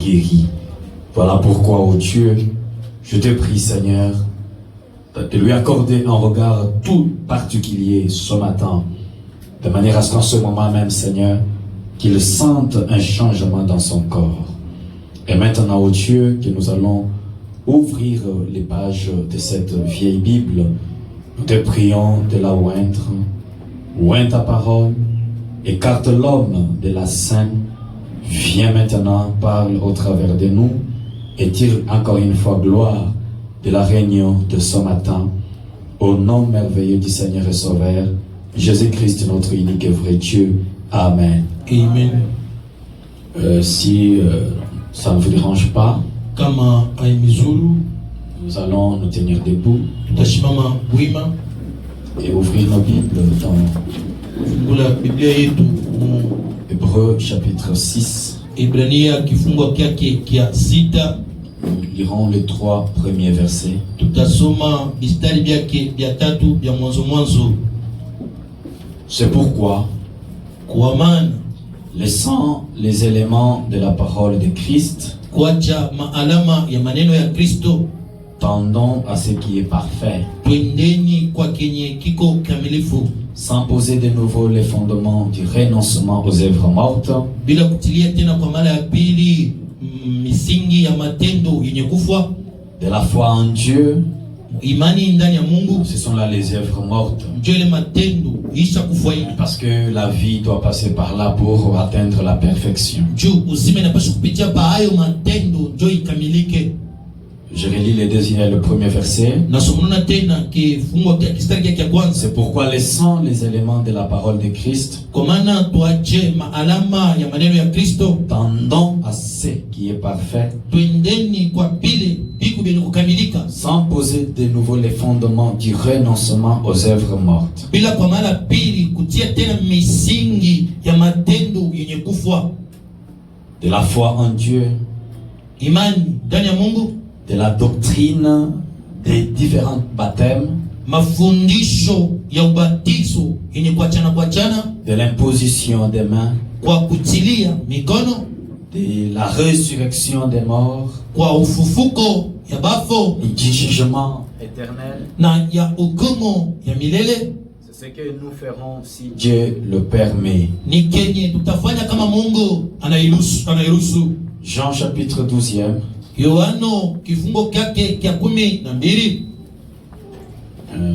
guéri. Voilà pourquoi, ô Dieu, je te prie, Seigneur, de lui accorder un regard tout particulier ce matin, de manière à ce qu'en ce moment même, Seigneur, qu'il sente un changement dans son corps. Et maintenant, ô Dieu, que nous allons ouvrir les pages de cette vieille Bible, nous te prions de la oindre, oins ta parole, écarte l'homme de la scène, viens maintenant, parle au travers de nous, et tire encore une fois gloire de la réunion de ce matin, au nom merveilleux du Seigneur et Sauveur, Jésus-Christ, notre unique et vrai Dieu. Amen. Amen. Si ça ne vous dérange pas, Kama aimizuru, nous allons nous tenir debout tutashimama wima, et ouvrir nos Bibles dans fungula Biblia yetu mu Hébreux chapitre 6. Ibrania kifungo kyake kya 6. Nous lirons les 3 premiers versets. Tutasoma mistari byake bya 3 bya mwanzo. C'est pourquoi, kwa maana laissant les éléments de la parole de Christ, kuacha maalama ya maneno ya Kristo, tendons à ce qui est parfait, twendeni kwa kenye kiko kamilifu, sans poser de nouveau les fondements du renoncement aux œuvres mortes, bila kutilia tena kwa mara ya pili misingi ya matendo yenye kufa, de la foi en Dieu. Imani ndani ya Mungu. Ce sont là les œuvres mortes. Ndio ile matendo isha kufa. Parce que la vie doit passer par là pour atteindre la perfection. Juu uzima inapaswa kupitia pa hayo matendo ndio ikamilike. Je relis le premier verset. C'est pourquoi, laissant les éléments de la parole de Christ, tendons à ce qui est parfait, sans poser de nouveau les fondements du renoncement aux œuvres mortes. De la foi en Dieu, de la doctrine des différents baptêmes, mafundisho ya ubatizo yenye kuachana kuachana, de l'imposition des mains, kwa kutilia mikono, de la résurrection des morts, kwa ufufuko ya bafo, et du jugement éternel, na ya hukumu ya milele. C'est ce que nous ferons si Dieu le permet. Ni kenye tutafanya kama Mungu anairuhusu. Jean chapitre 12e. Yohano kifungo kyake kya 12.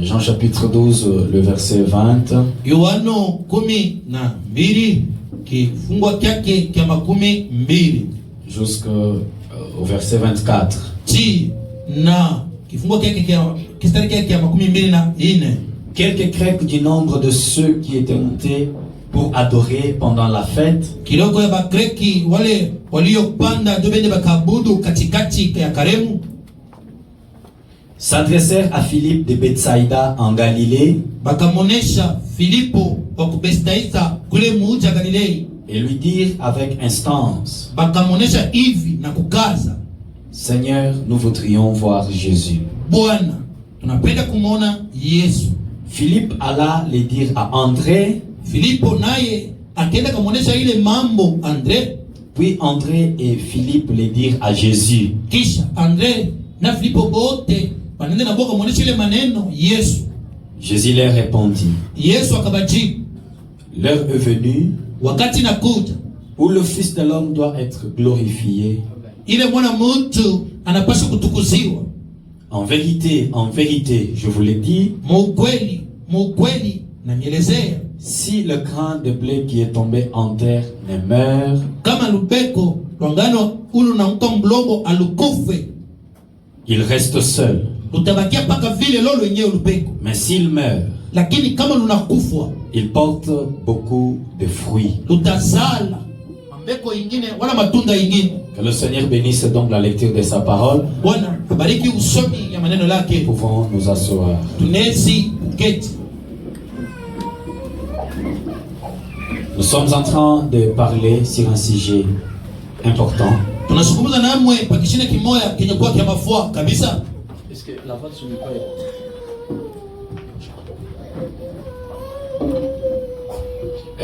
Jean chapitre 12, le verset 20. Yohano 12 kifungo kyake kya 12 jusqu'au verset 24. Na kifungo kyake kya kistari kyake kya 24. Quelques Grecs du nombre de ceux qui étaient montés pour adorer pendant la fête, kidogo ya Bagreki wale waliopanda ndio bende bakabudu katikati ya Karemu, s'adressèrent à Philippe de Bethsaïda en Galilée, bakamonesha Filipo wa Bethsaïda kule muji wa Galilei, et lui dirent avec instance, bakamonesha hivi na kukaza, Seigneur, nous voudrions voir Jésus. Bwana, tunapenda kumuona Yesu. Philippe alla le dire à André, Filipo naye akaenda kamonesha ile mambo André. Puis André et Philippe le dirent à Jésus. Kisha André na Filipo bote banende na boka monesha ile maneno Yesu. Jésus leur répondit, Yesu akabajibu, l'heure est venue wakati nakuja où le Fils de l'homme doit être glorifié. Ile mwana mtu anapaswa kutukuziwa. En vérité, je vous l'ai dit, Mukweli na mielezea, si le grain de blé qui est tombé en terre ne meurt, kama lubeko lwangano ulu na mko mlongo alukufe, il reste seul. Utabakia paka vile lolo yenyewe lubeko. Mais s'il meurt, lakini kama lunakufwa, il porte beaucoup de fruits. Utazala mambeko ingine wala matunda ingine. Que le Seigneur bénisse donc la lecture de sa parole. Bwana bariki usomi ya maneno lake. Nous pouvons nous asseoir. Tunezi uketi. Nous sommes en train de parler sur un sujet important. Tunazungumza namwe kwa kishine kimoya kenye kwa kia mafua kabisa. Est-ce que la voix sur le pas?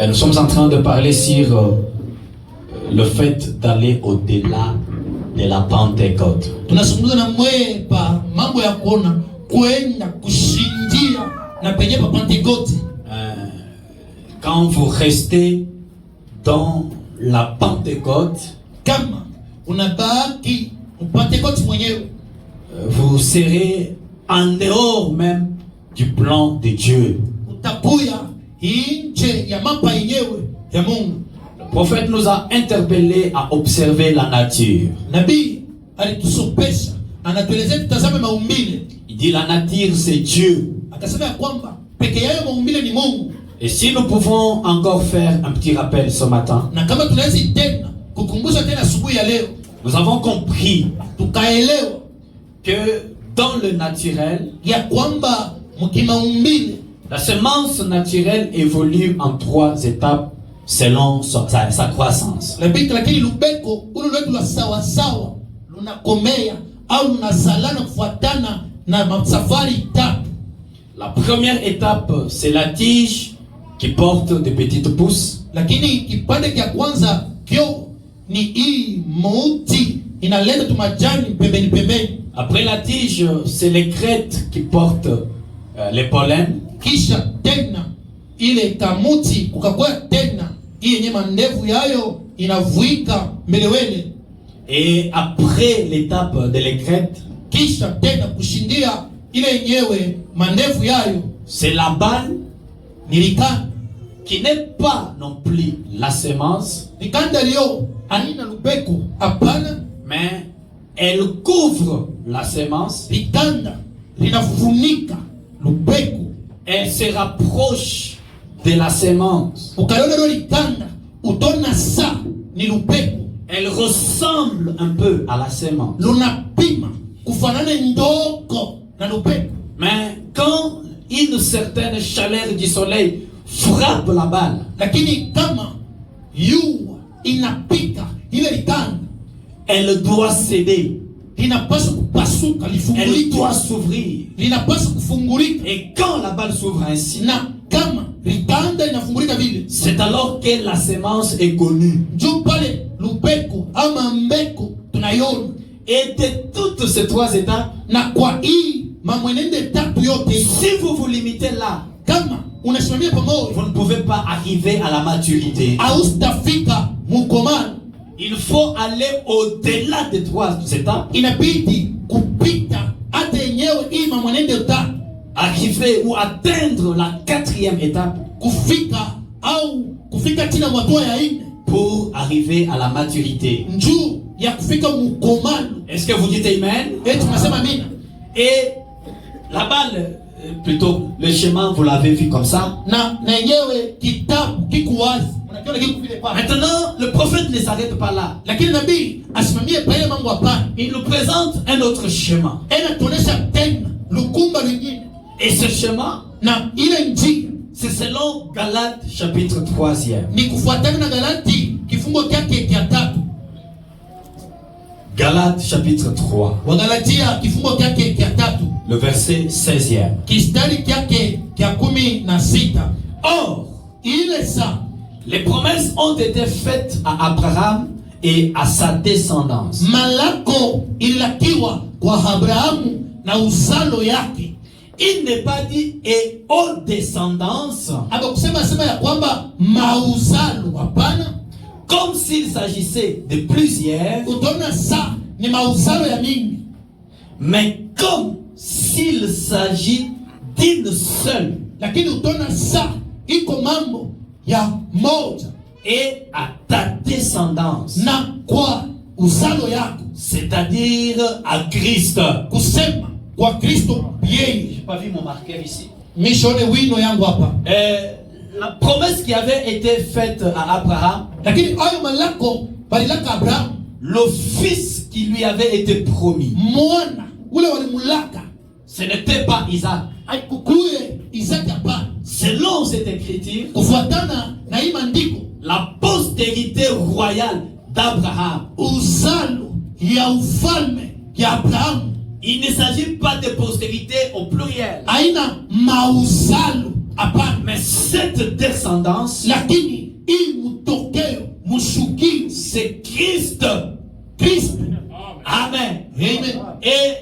Nous sommes en train de parler sur le fait d'aller au-delà de la Pentecôte. Tunazungumza na mwe pa mambo ya kuona kwenda kushindia na penye pa Pentecote. Quand vous restez dans la Pentecôte, Kama unabaki Pentecote mwenyewe, vous serez en dehors même du plan de Dieu. utakuya nje ya mapa yenyewe ya Mungu. Le prophète nous a interpellés à observer la nature. Nabii alitusopesha, anatuelezea tutazame maumbile. Il dit la nature c'est Dieu. Akasema ya kwamba peke yake maumbile ni Mungu. Et si nous pouvons encore faire un petit rappel ce matin, Na kama tunaweza tena kukumbusha tena asubuhi ya leo, nous avons compris tukaelewa que dans le naturel, ya kwamba mkimaumbile la semence naturelle évolue en 3 étapes selon sa croissance. lakini lubeko ulu lwetu la sawa sawa lunakomea au lunazalana kufuatana na safari tatu. La première étape, c'est la tige qui porte des petites pousses. Lakini kipande cha kwanza kio ni hii mauti inaleta tu majani pembeni pembeni. Après la tige, c'est les crêtes qui portent les pollens. Kisha tena ile kamuti kukakuwa tena hii yenye mandevu yayo inavuika mbelewele. Et après l'étape de l'écrête, Kisha tena kushindia ile yenyewe mandevu yayo, c'est la balle nilikanda qui n'est pas non plus la semence, likanda lio anina lubeko hapana, mais elle couvre la semence. likanda linafunika lubeko. Elle se rapproche de la semence. Ukaliona lio likanda utona sa ni lubeko, Elle ressemble un peu à la semence. lunapima kufanana ndogo na lubeko. Mais quand une certaine chaleur du soleil frappe la balle, Lakini kama yua inapika ile likanda, elle doit céder. linapaswa kupasuka Elle lifungulike, doit s'ouvrir. linapaswa kufungulika. Et quand la balle s'ouvre ainsi, Na kama likanda inafungulika vile, c'est alors que la semence est connue. njoo pale lubeko ama mbeko tunaiona. Et de toutes ces 3 étapes, Na kwa hii mamwenende tatu yote, si vous vous limitez là, kama unasimamia pamoja, vous ne pouvez pas arriver à la maturité. haustafika mukomano. Il faut aller au-delà des 3 étapes, Inabidi kupita hata yenyewe hii mamwenende tatu, arriver ou atteindre la 4e étape kufika au kufika tina mwatua ya ine, pour arriver à la maturité. njuu ya kufika mukomano. Est-ce que vous dites Amen? Eti tunasema mina. Et la balle, plutôt le chemin, vous l'avez vu comme ça. Na yenyewe kitabu kiku wazi, unakiona kiku vile pa. Maintenant, le prophète ne s'arrête pas là. Lakini nabii asimamie pale mambo hapana. Il nous présente un autre chemin. Ena tuonesha tena lukumba lingine. Et ce chemin, Na ile njia c'est selon Galates chapitre 3e. ni kufuatana na Galati kifungo chake cha tatu. Galates chapitre 3, Wagalatia kifungo chake cha tatu, le verset 16e. kistari chake cha 16. Or, Ile saa les promesses ont été faites à Abraham et à sa descendance. malako ililakiwa kwa Abrahamu na uzalo yake. Il n'est pas dit et aux descendances, Aba kusema sema ya kwamba mauzalo, hapana. comme s'il s'agissait de plusieurs, Utaona saa ni mauzalo ya mingi, mais comme s'il s'agit d'une seule, lakini utaona saa iko mambo ya moja, et à ta descendance, na kwa uzalo yako, c'est-à-dire à Christ. kusema kwa Kristo yeye. J'ai pas vu mon marqueur ici. Mishone wino yangu hapa. La promesse qui avait été faite à Abraham, Lakini ayo malako balilaka Abraham, le fils qui lui avait été promis, mwana ule walimulaka, ce n'était pas Isaac. aikukuye Isaki hapana. Selon cette écriture, Kufuatana na hii maandiko, la postérité royale d'Abraham, uzalo ya ufalme ya Abrahamu, il ne s'agit pas de postérité au pluriel, haina mauzalo hapana, mais cette descendance, lakini hii mutokeo mushukio c'est Christ. Kristo. Amen. Amen. Et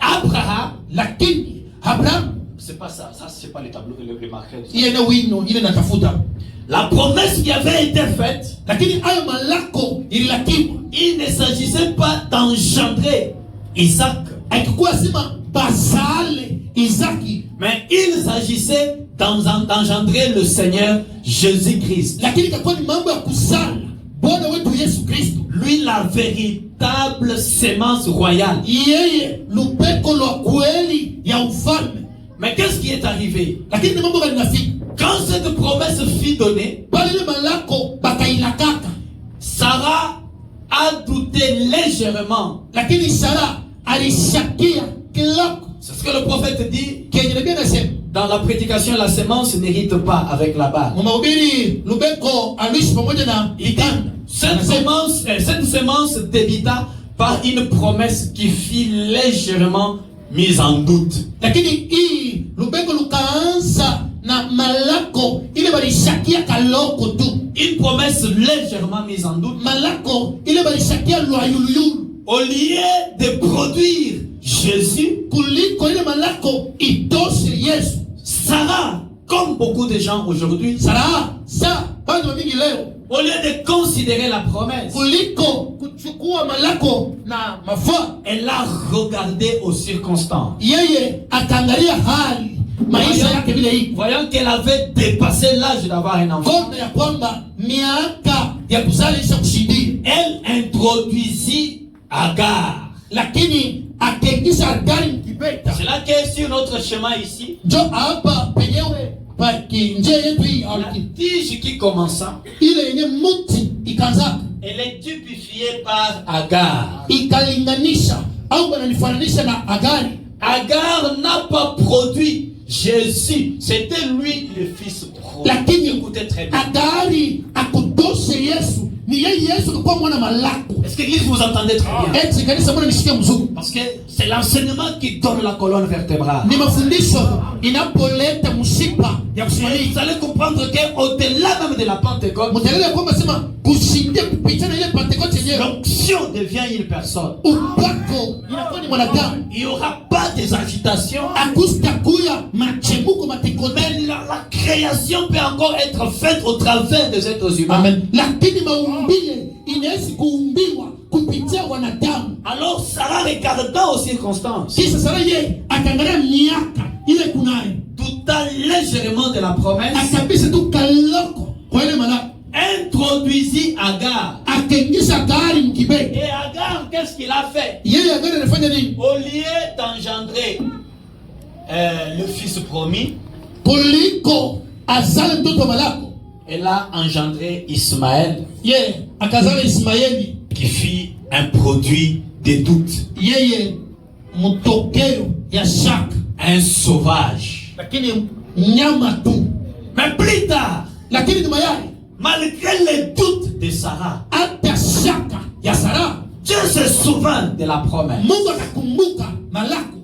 Abraham, Lakini Abraham c'est pas ça, c'est pas les tableaux, le marqueur. yeye wino ile natafuta. La promesse qui avait été faite, Lakini hayo malako ililakiwa. il ne s'agissait pas d'engendrer Isaac, Akikuwa sema basale Isaki, mais il s'agissait d'engendrer le Seigneur Jésus-Christ. lakini ikakuwa ni mambo ya kuzala Bwana wetu Yesu Kristo. Lui, la véritable sémence royale. Yeye lupeko lwa kweli ya ufalme. Mais qu'est-ce qui est arrivé? Lakini ni mambo gani nafika? Quand cette promesse fut donnée, Pale ile malako bakailakaka. Sarah a douté légèrement. Lakini Sara alishakia kiloko. C'est ce que le prophète dit. Kenye nabii anasema. Dans la prédication, la sémence n'hérite pas avec la balle. Mhubiri lubeko alishi pamoja na iganda. Cette sémence débita par une promesse qui fut légèrement mise en doute. Lakini hii lubeko lukaanza na malako ile balishakia kaloko tu. Une promesse légèrement mise en doute. Malako ile balishakia lwayuluyulu. Au lieu de produire Jésus, kuliko ile malako itoshe Yesu. Sarah, comme beaucoup de gens aujourd'hui, Sara bado mingi leo, au lieu de considérer la promesse, kuliko kuchukua malako na mafua, elle a regardé aux circonstances. Yeye akaangalia hali maisha yake vile hii. Voyant qu'elle avait dépassé l'âge d'avoir un enfant, Kona ya kwamba miaka ya kuzaa isha kushindia, elle introduisit Agar. Lakini akaingiza Agari mkibeta. C'est là qu'est sur notre chemin ici. Njo hapa penyewe pa kinje yetu hii La tige qui commença, ile yenye muti ikaanza, elle est typifiée par Agar. ikalinganisha au bananifananisha na Agari. Agar n'a pas produit Jésus, c'était lui le fils promis. Lakini écoutez très bien. Agari akutoshe Yesu, ni yeye Yesu kwa mwana malako. Est-ce que l'église vous entendez très bien? Eti kanisa mwana nishikia mzungu. Parce que c'est l'enseignement qui donne la colonne vertébrale. Ni mafundisho inapoleta mshipa ya Et kuswali. vous allez comprendre qu'au-delà même de la Pentecôte, Mtaelewa kwamba sema kushindia kupitia na ile Pentecoste yenyewe. l'onction devient une personne. Upako inakuwa ni mwanadamu. Il n'y aura pas des agitations. Akustakuya machemuko matekone. Mais la création peut encore être faite au travers des êtres humains. Amen. Lakini maumbile inaweza kuumbiwa kupitia wanadamu. Alors Sarah regarda aux circonstances, Kisha Sara yeye akaangalia miaka ile kunaye. douta légèrement de la promesse, Akabisa tu kaloko kwa ile malako. introduisit Agar. Akaingiza Agari mkibeta. Et Agar, qu'est-ce qu'il a fait? Yeye Agari anafanya nini? Au lieu d'engendrer le fils promis, Kuliko azale mtoto malako, elle a engendré Ismaël, yeye akazala Ismaeli, qui fit un produit de doute, yeye mtokeo ya shaka, un sauvage. lakini nyama tu. Mais plus tard, Lakini nyuma yake, malgré les doutes de Sarah, hata shaka ya Sara, Dieu se souvint de la promesse. Mungu akakumbuka malako.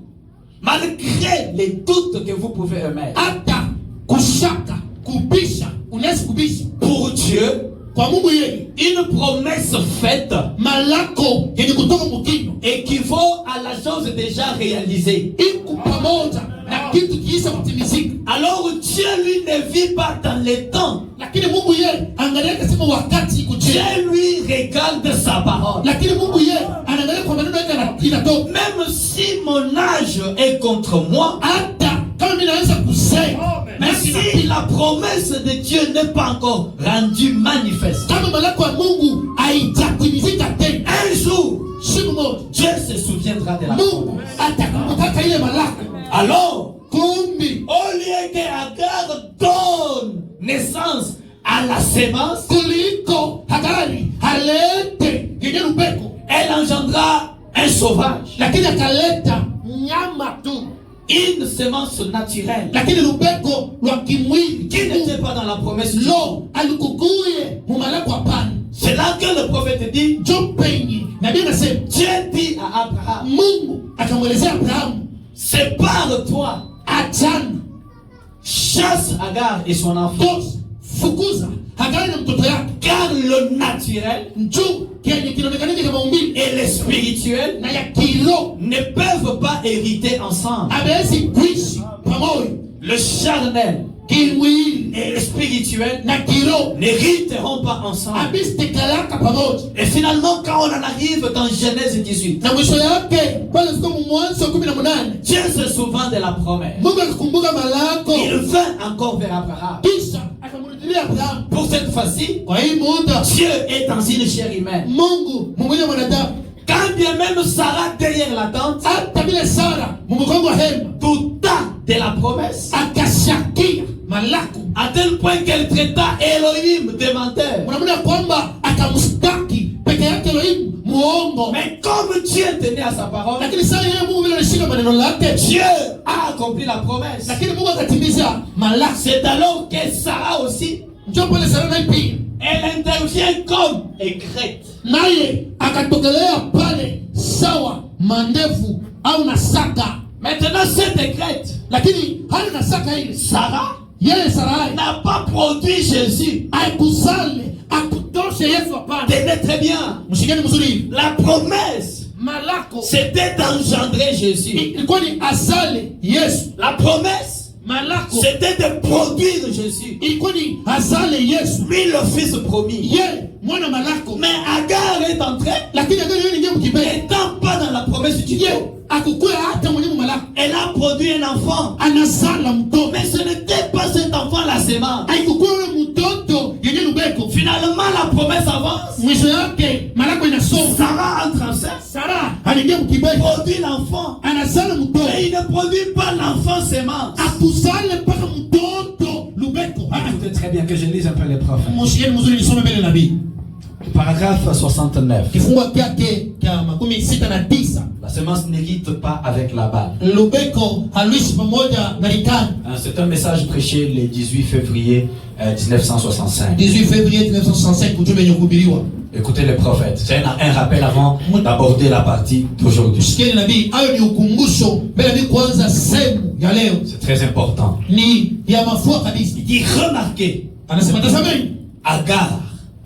Malgré les doutes que vous pouvez émettre, Hata kushaka kubisha, unaweza kubisha pour Dieu, kwa Mungu. Yeye une promesse faite malako yenye kutoka mukino équivaut à la chose déjà réalisée. iko pamoja na kitu kiisa kutimizika. Alors Dieu, lui, ne vit pas dans les temps. Lakini Mungu yeye angalia kasema wakati iko chini. Dieu, lui, regarde sa parole. Lakini Mungu yeye anaangalia kwa maneno yake inatoka. Même si mon âge est contre moi, Hata kama mimi naweza kusema, mais si la promesse de Dieu n'est pas encore rendue manifeste, kama malako ya Mungu haijatimizika tena, un jour, siku moja Dieu se souviendra de la Mungu promesse. atakumbuka ile malako. Alors, Kumbi au lieu que Agar donne naissance à la sémence, kuliko Hagari halete yenye lubeko, elle engendra un sauvage, lakini akaleta nyama tu, une sémence naturelle lakini lubeko lwa kimwili qui n'était pas dans la promesse. lo alikukuye mumalako hapana. C'est là que le prophète dit, Jo penye nabii anasema, Dieu dit à Abraham, Mungu akamwelezea Abrahamu, sépare-toi, achana chasse Agar et son enfant, tosha, fukuza Hagari na mtoto yake. Car le naturel Njoo kenye kinaonekana kama maumbile et le spirituel na ya kiroho ne peuvent pas hériter ensemble. hawezi kuishi pamoja. Le charnel Kimwili et le spirituel na kiroho n'hériteront pas ensemble. abisitekalaka pamoja. Et finalement, quand on en arrive dans Genèse 18, Na mwisho yake pale siko Mwanzo 18 Dieu se souvint de la promesse. Mungu alikumbuka malako Il vint encore vers Abraham. kisha akamrudilia Abrahamu. Pour cette fois-ci, Kwa hii muda Dieu est dans une chair humaine. Mungu mmoja mwanadamu Quand bien même Sarah derrière la tente, hata vile Sara mumukongo wa hema tout temps de la promesse, akashakia malako à tel point qu'elle traita Elohim de menteur. unamwona kwamba akamstaki peke yake Elohim muongo. Mais comme Dieu tenait à sa parole, Lakini sasa yeye Mungu vile alishika maneno lake, Dieu a accompli la promesse. lakini Mungu akatimiza malako. C'est alors que Sarah aussi, Njoo pale Sara naye pia elle intervient comme égrette. naye akatokelea pale sawa mandefu au nasaka, Maintenant, cette égrette, lakini hali nasaka ile Sarah, yeye Sarai n'a pas produit Jésus. aikuzale akutoshe Yesu. Hapana, Tenez très bien. mshikeni mzuri hivi, La promesse, malako c'était d'engendrer Jésus. ilikuwa ni azale Yesu. La promesse, Malako c'était de produire Jésus. ilikuwa ni azale Yesu, Lui, le fils promis. ye mwana malako. Mais Agar est entrée, Lakini Agari yeye ndiye mkibele, n'étant pas dans la promesse du Dieu. ye akukuwa hata mwenye malako Elle a produit un enfant. anazala mtoto, Mais ce n'était pas cet enfant la sémence. haikukuwa yule mtoto yenye lubeko. Finalement, la promesse avance. Mwisho yake malako inasoma, Sarah entre enceinte, Sara anaingia mkibele, produit l'enfant. anazala mtoto, Mais il ne produit pas l'enfant sémence. akuzale mpaka mtoto lubeko. Écoutez très bien que je lise un peu les prophètes. Mshikeni mzuri, nisome mbele nabii Paragraphe 69. kifungu kyake kya 69. La semence n'hérite pas avec la balle. Lubeko halishi pamoja na likani. C'est un message prêché le 18 février 1965. 18 février 1965 ujumbe yenye kuhubiriwa. Écoutez les prophètes. C'est un rappel avant d'aborder la partie d'aujourd'hui. Mshikeni nabii, hayo ni ukumbusho mbele ni kwanza sehemu ya leo. C'est très important. Ni ya mafua kabisa. Il dit remarquez, Anasema tazameni, Agar,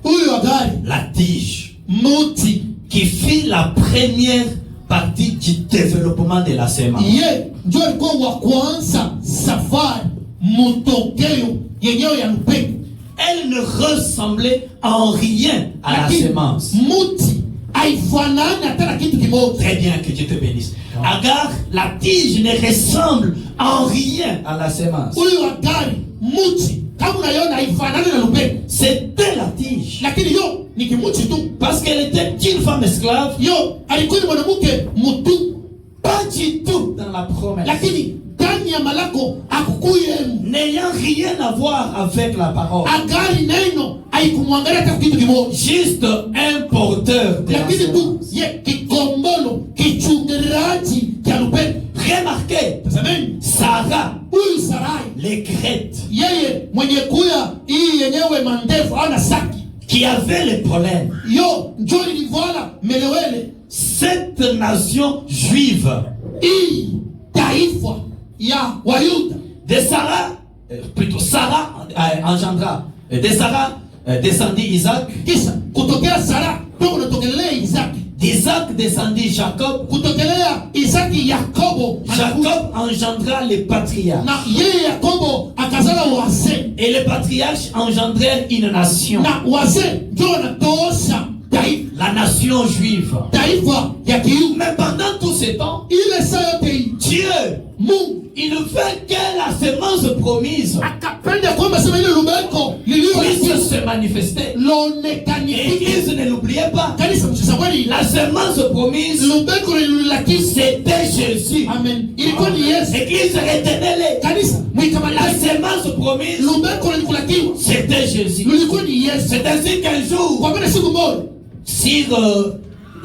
huyu Agari la tige, muti qui fit la première partie du développement de la semence. ye ndio alikuwa wa kwanza safari mutokeo yenyewe ya lubeko. Elle ne ressemblait en rien à la Lakini semence. muti haifanani hata na kitu kimoja. Très bien, que Dieu te bénisse. Agar, la tige ne ressemble en rien à la semence. Huyu Agari muti kama unaiona haifanani na lubeko, C'était la tige. lakini yo ni kimuti tu. Parce qu'elle était une femme esclave, Yo alikuwa ni mwanamke mutu, pas du tout dans la promesse. lakini ndani ya malako akukuye N'ayant rien à voir avec la parole. Agari neno haikumwangalia hata kitu kimoja, Juste un porteur de la lakini tu semence. ye kikombolo kichungiraji cha lubeko. Remarquez, Tazameni Sarah, huyu Sarai, les Crètes, yeye mwenye kuya hii yenyewe mandefu au na saki, qui avait le pollen. yo njo ilivala melewele Cette nation juive hii taifa ya Wayuda. de Sarah, plutôt Sarah engendra, de Sarah descendit Isaac, Kisha kutokea Sara ndio kunatokelea Isaki, d'Isaac descendit Jacob, kutokea Isaki Yakobo anakuja. Jacob engendra les patriarches. Na yeye Yakobo akazala wazee, Et les patriarches engendrèrent une nation, na wazee ndio wanatosha taifa, la nation juive. taifa ya kiume. Mais pendant tout ce temps, Ile saa yote hii Dieu, Mungu il veut que la semence promise akapenda kwamba sema ile lubeko lilio puisse se manifester. lonekanifike. Église, ne l'oubliez pas, Kanisa msisabwani, la semence promise, lubeko lililakisi. c'était Jésus. Amen, ilikuwa ni Yesu. Église, retenez-les. Kanisa La mwikamalasi, semence promise, lubeko lilikulakiwa c'était Jésus. lilikuwa ni Yesu. C'est ainsi qu'un jour, Kwa maana siku moja sur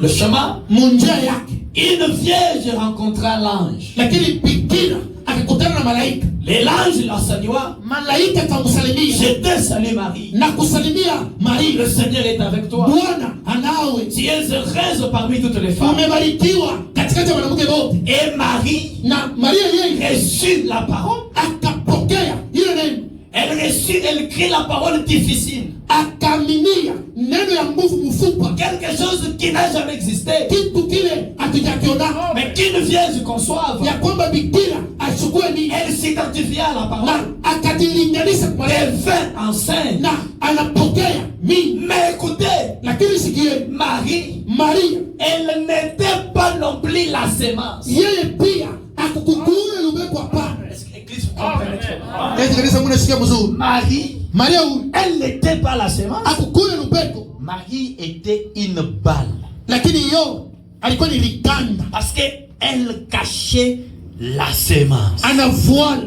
le chemin, munjia yake, une vierge rencontra l'ange. lakini bikira akakutana na malaika. Et l'ange la salua. Malaika akamsalimia Je te salue Marie. na kusalimia Maria, Le Seigneur est avec toi. Bwana anawe, Tu es heureuse parmi toutes les femmes. umebarikiwa katikati ya wanawake wote. Et Marie Na Maria yeye reçut la parole. akapokea ile neno, Elle reçut, elle crie la parole difficile. akaminia neno ya nguvu mfupa, quelque chose qui n'a jamais existé, kitu kile hatujakiona, mais qu'une vierge conçoive. ya kwamba bikira achukue ni Elle s'identifia à la na parole, akajilinganisha kwa Yesu devint enceinte. na anapokea mimi. Mais écoutez, Lakini sikie, Marie, Maria elle n'était pas non plus la sémence. yeye pia akukukule lubeko hapana. Est-ce que l'église vous comprend très bien? Eti kanisa mnasikia mzuri. Marie, Maria huyu elle n'était pas la sémence. akukule lubeko, Marie était une balle. lakini yo alikuwa ni liganda, Parce qu'elle cachait la sémence. anavoala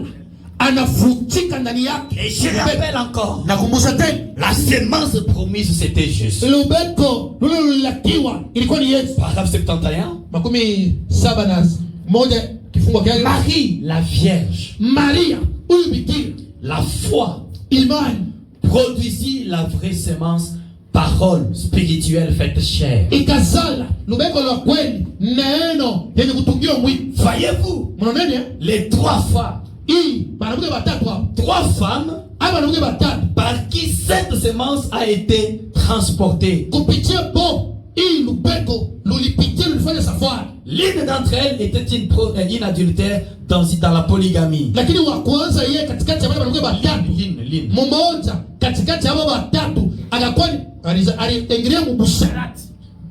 anafutika ndani yake. Et je rappelle encore, Nakumbusha tena, la sémence promise, c'était Jésus. lubeko lule lulilakiwa ilikuwa ni Yesu. Paragraphe 71. 77 kifungo kile. Marie, la Vierge, Maria huyu bikira, la foi, imani produisit la vraie sémence, parole spirituelle faite chair. ikazala lubeko la kweli, neno yenye kutungiwa mwili. Voyez-vous, Mnaona nini? les trois femmes, Hii banabuke batatu hapo, trois femmes hapa banabuke batatu par qui cette sémence a été transportée. kupitia bo hii lubeko lulipitia lulifanya safari. L'une d'entre elles était une adultère dans la polygamie. Lakini wa kwanza yeye katikati ya wale banabuke batatu, L'une. mmoja katikati ya wale batatu akakuwa aliingilia mubusharati.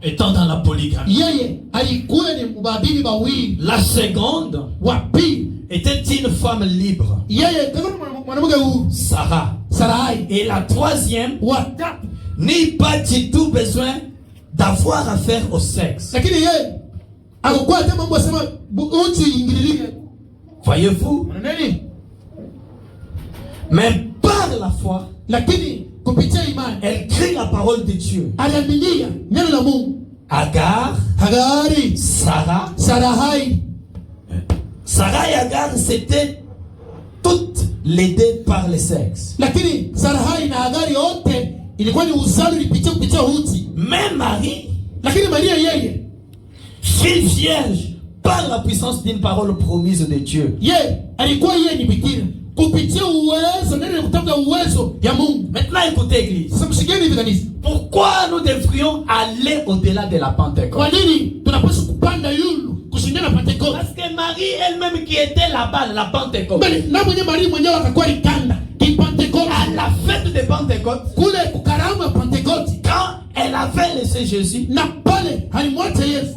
Étant dans la polygamie. Yeye alikuwa ni mubabili bawili. La seconde Wa pili était une femme libre, yeye kama mwanamke huyu Sarah. Sarai. Et la troisième Wa tatu n'eut pas du tout besoin d'avoir affaire au sexe. lakini yeye akakuwa hata mambo sema uchi ingililie. Voyez-vous? Nani? Mais par la foi, Lakini kupitia imani elle crie la parole de Dieu. aliaminia neno la Mungu. Agar, Hagari, Sarah. Sarahai, Sarah et Agar, c'était toutes les deux par le sexe. lakini Sarahai na Hagari yote ilikuwa ni uzalo kupitia uti. Mais Marie, Lakini Maria yeye fille vierge, par la puissance d'une parole promise de Dieu. alikuwa yeye ni bikira kupitia uwezo, neno kutoka uwezo ya Mungu. Maintenant, écoutez, Église. Sasa mshikeni hivi kanisa. Pourquoi nous devrions aller au-delà de la Pentecôte? Kwa nini tunapaswa kupanda yulu kushindana Pentecoste? Parce que Marie elle-même qui était là-bas, la Pentecôte, Bali na mwenye Maria mwenyewe akakuwa ikanda ki Pentecoste. à la fête de Pentecôte, Kule kukarama Pentecoste quand elle avait laissé Jésus, na pale alimwacha Yesu.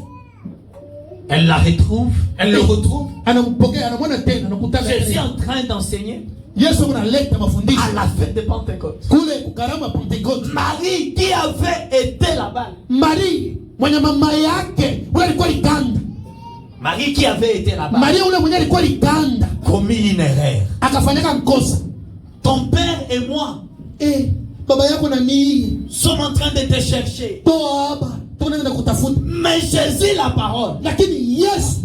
elle la retrouve, elle le retrouve. Anampokea, anamwona tena, anakutana Jésus est tena. en train d'enseigner Yesu analeta mafundisho à la fête de Pentecôte. kule kukarama Pentecoste. Marie qui avait été là-bas, Maria mwenye mama yake ule alikuwa ikanda. Marie qui avait été là-bas, Maria ule mwenye alikuwa ikanda commis une erreur. akafanyaka mkosa. Ton père et moi Baba yako na mimi sommes en train de te chercher. toa hapa tunaenda kutafuta, Mais Jésus, la parole, lakini Yesu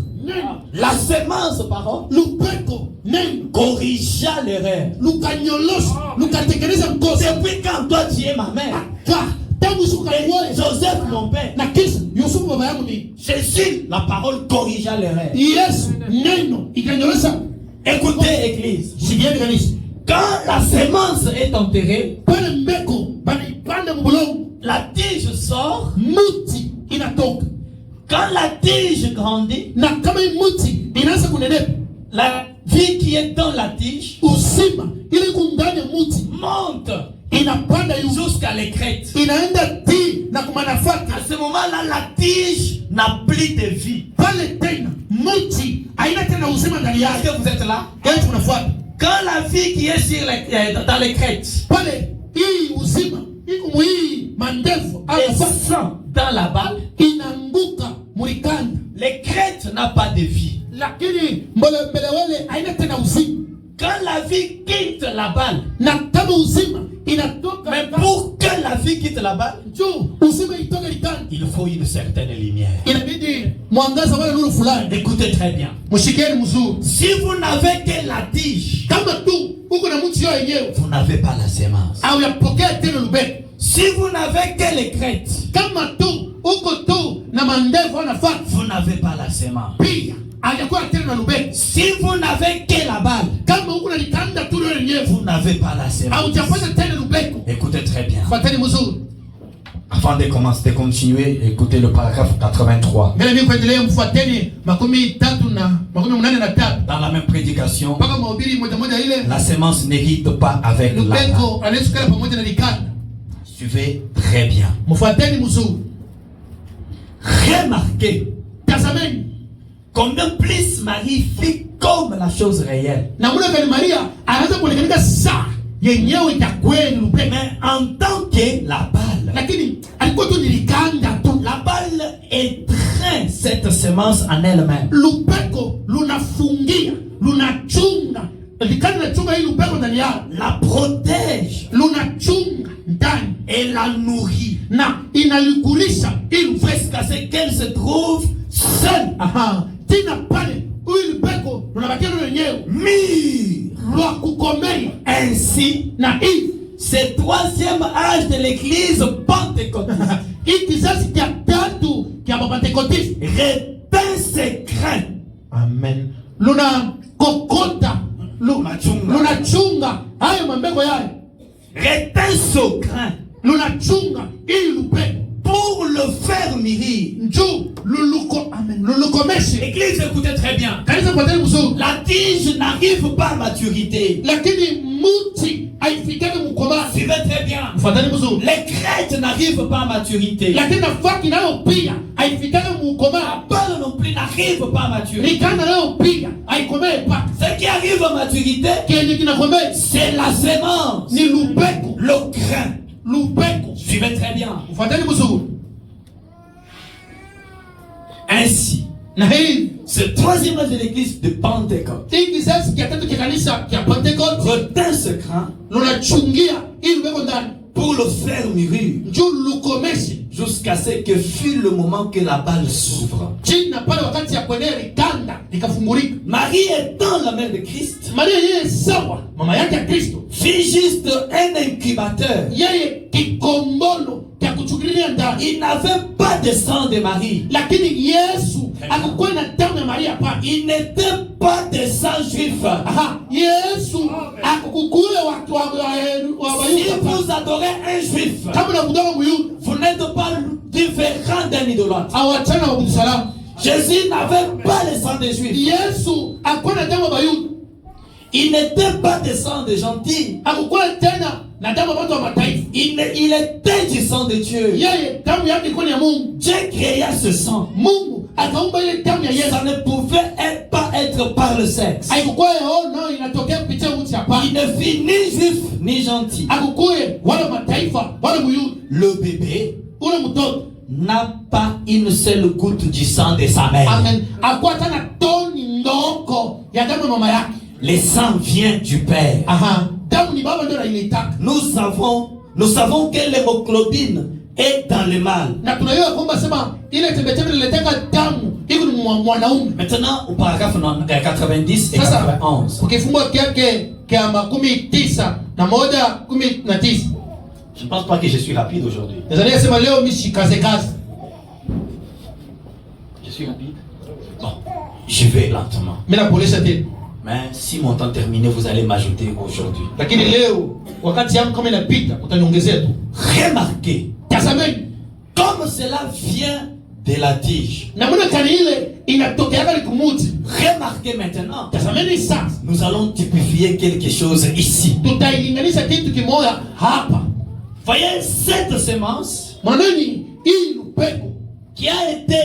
la sémence parole, lupeko neno corrigea l'erreur. lukanyolosha lukatengeneza mkosa. Depuis quand toi tu es ma mère, Ka tangu siku et kakuoe Joseph mon père, na kisha Yusufu baba yangu ni Jésus, la parole corrigea l'erreur. Yesu neno ikanyolosha. Écoutez, Église, Sikieni kanisa, quand la sémence est enterrée, pale mbeko banaipanda mbulongo, la tige sort. muti inatoka, Quand la tige grandit, na kama hii muti inaanza kunenepa, la vie qui est dans la tige uzima ile kundani ya muti monte inapanda yu jusqu'à l'écrête. inaenda ti na kumanafaka. À ce moment-là, la tige n'a plus de vie. Pale tena muti haina tena uzima ndani Est-ce yake. que vous êtes là? Yaani tunafuata Quand la vie qui est sur dans l'écrête pale, hii uzima iko muhii mandevu descend dans la balle, inaanguka mulikanda, l'écrête n'a pas de vie. lakini mbelewele haina tena uzima. Quand la vie quitte la balle, Na kama uzima inatoka, mais pour que la vie quitte la balle, juu uzima itoke likanda, il faut une certaine lumière. inabidi mwangaza wala nuru fulani. Écoutez très bien. Mshikeni mzuri, Si vous n'avez que la tige, kama tu uko na mtu yao yenyewe vous n'avez pas la sémence. au yapokea tena lubeko. Si vous n'avez que l'écrête, Kama tu uko tu na mandevu anafuata, vous n'avez pas la semence. pia hajakuwa tena na lubeko. Si vous n'avez que la balle, Kama huko nalikanda tu leo lenyewe, vous n'avez pas la semence. haujapata tena lubeko. Écoutez très bien. Fuateni mzuri. Avant de commencer, de continuer, écoutez le paragraphe 83. Mbele mimi kuendelea, mfuateni 83. Dans la même prédication, Mpaka mahubiri moja moja ile, la semence n'hérite pas avec la balle. lubeko anayesukala pamoja na likanda. Suivez très bien. Mfuateni mzuri. Remarquez Tazameni combien plus Marie fit comme la chose réelle. na mwana gani Maria anaanza kuonekana saa yenyewe ya kweli lubeko. Mais en tant que la balle, Lakini alikuwa tu nilikanda tu. la balle étreint cette semence en elle-même. Lubeko lunafungia, lunachunga. Likanda linachunga hii lubeko ndani yao. La protège Lunachunga ndani et la nourrit na inalikulisha hii lubeko. jusqu'à ce qu'elle se trouve seule, Aha, tina pale huyu lubeko lunabakia lenyewe mûre. lwa kukomea. Ainsi, Na hii ce troisième âge de l'église pentecôtiste hii kizazi cha tatu cha Pentecoste, retint ses craints. amen, luna kokota lunachunga hayo mambeko yayo, Retint son craint lunachunga hii lubeko pour le faire mûrir. njoo lulukomeshe. L'église, écoutez très bien. Kanisa kwa tena mzuri, La tige n'arrive pas à maturité. lakini muti haifikake mkomazi. Suivez très bien. Mfuatani mzuri, Les crêtes n'arrivent pas à maturité. lakini nafaki nayo pia haifikake La mkomazi. balle non plus n'arrive pas à maturité. Likanda nayo pia haikomee pa. Ce qui arrive à maturité, Kenye kinakomea c'est la semence, ni lubeko, le grain. lubeko. Suivez très bien. Mfuatani mzuri, Ainsi, na hii ce troisième âge de l'église de Pentecôte hii kizazi cha tatu cha kanisa cha Pentecoste retint ce craint lunachungia hii lubeko ndani pour le faire mûrir njoo lukomeshe jusqu'à ce que fût le moment que la balle s'ouvre. chini na pale, wakati ya kuenea likanda likafungulika. Marie étant la mère de Christ, Maria yeye sawa mama yake ya Kristo, fit juste un incubateur. yeye kikombolo cha kuchukulia ndani, Il n'avait pas de sang de Marie. lakini Yesu akukuwa na damu ya Maria pa. Il n'était pas de sang juif. Aha, Yesu akukukuwa watu wa Si Bayuda pa. vous adorez un juif, Kama na kutoka Muyuda vous n'êtes pas différent d'un idolâtre. awachana wa kumsalamu. Jésus n'avait pas le sang des juifs. Yesu akukuwa na damu ya Bayuda, Il n'était pas de sang des gentils. akukuwa tena na damu ya watu wa mataifa. Il était du sang de Dieu. Yeye damu yake ilikuwa ni ya Mungu. Dieu créa ce sang. Mungu akaumba ile damu ya Yesu. Ça ne pouvait pas être par le sexe. Haikukuwa no inatokea kupitia uchi, hapana. Il ne fit ni juif ni gentil. Akukuwe wala mataifa wala Muyuda. Le bébé Ule mtoto n'a pas une seule goutte du sang de sa mère. amen, akuwa tana toni ndoko ya damu ya mama yake. Le sang vient du Père. Aha, damu ni baba ndio anailitaka, Nous savons que l'hémoglobine est dans le mâle. na tunajua kwamba sema ile tembetebe ileteka damu iko ni mwanaume. Maintenant, au paragraphe 90 et Sasa 91. ukifunga kiake kia 19. Je ne pense pas que je suis rapide aujourd'hui. Nazania sema leo mishi kaze kaze. Je suis rapide. Bon, je vais lentement. Mimi napolisha tena. Mais si mon temps terminé, vous allez m'ajouter aujourd'hui. Lakini leo wakati yangu kama inapita utaniongezea tu. Remarquez, Tazameni comme cela vient de la tige. na mbona kani ile inatokea kali kumuti. Remarquez maintenant, Tazameni sasa nous allons typifier quelque chose ici. tutailinganisha kitu kimoja hapa. Voyez cette semence Mwanani hii lupeko qui a été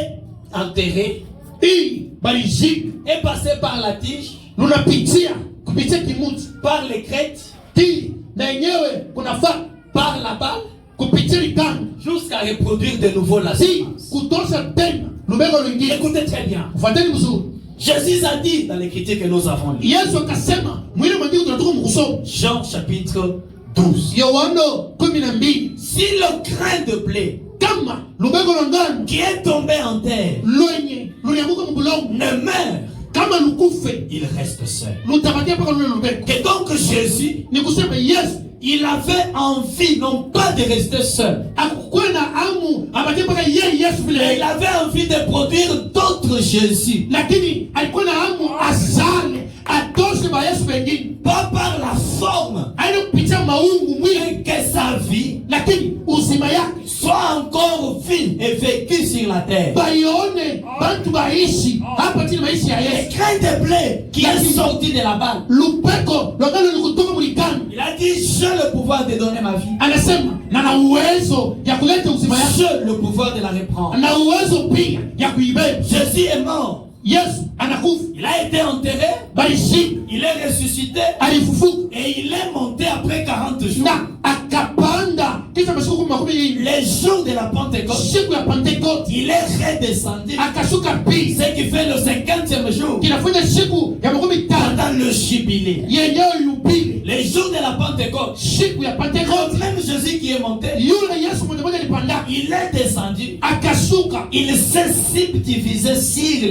enterrée hii balijika est passée par la tige, lunapitia kupitia kimuti par les crêtes, ti na yenyewe kunafaa par la balle, kupitia likanda jusqu'à reproduire de nouveau la si semence. kutosha tena lubeko lingine. Écoutez très bien. Ufuateni mzuri. Jésus a dit dans l'écriture que nous avons lu, Yesu akasema mwile mandiko tunatoka mkusoma Jean chapitre 12. Yohano 12, Si le grain de blé kama lubeko la ngano qui est tombé en terre lwenye lulianguka mbulongo ne meurt, kama lukufe il reste seul. lutabakia mpaka lule lubeko. Et donc Jésus, Ni kusema Yesu il avait envie non pas de rester seul, akukuwa na amu apatie mpaka yeye Yesu Et vile. il avait envie de produire d'autres Jésus. Lakini alikuwa na hamu azale atoshe ba Yesu wengine. Pas par la forme, Haina kupitia maungu mwili, mais que sa vie lakini uzima yake soit encore vie et vécue sur la terre. baione bantu baishi hapa chini maisha ya Le Yesu. grain de blé qui est sorti de la balle. Lupeko logalo likutoka mulikano. Il a dit, j'ai le pouvoir de donner ma vie. Anasema na uwezo ya kuleta uzima yake. J'ai le pouvoir de la reprendre. Na uwezo pia ya kuibeba. Jésus est mort. Yesu anakufa. Il a été enterré. Baishi Il est ressuscité. alifufuka Et il est monté après 40 jours. na akapanda kisha masiku 40. Les jours de la Pentecôte, Siku ya Pentekoste il est redescendu. akashuka pili. Ce qui fait le 50e jour. Kinafanya siku ya 50 Pendant le jubilé. yenyewe yubile. Les jours de la Pentecôte. Siku ya Pentekoste Même Jésus qui est monté, yule Yesu mwenye moja alipanda il est descendu. akashuka Il s'est subdivisé sur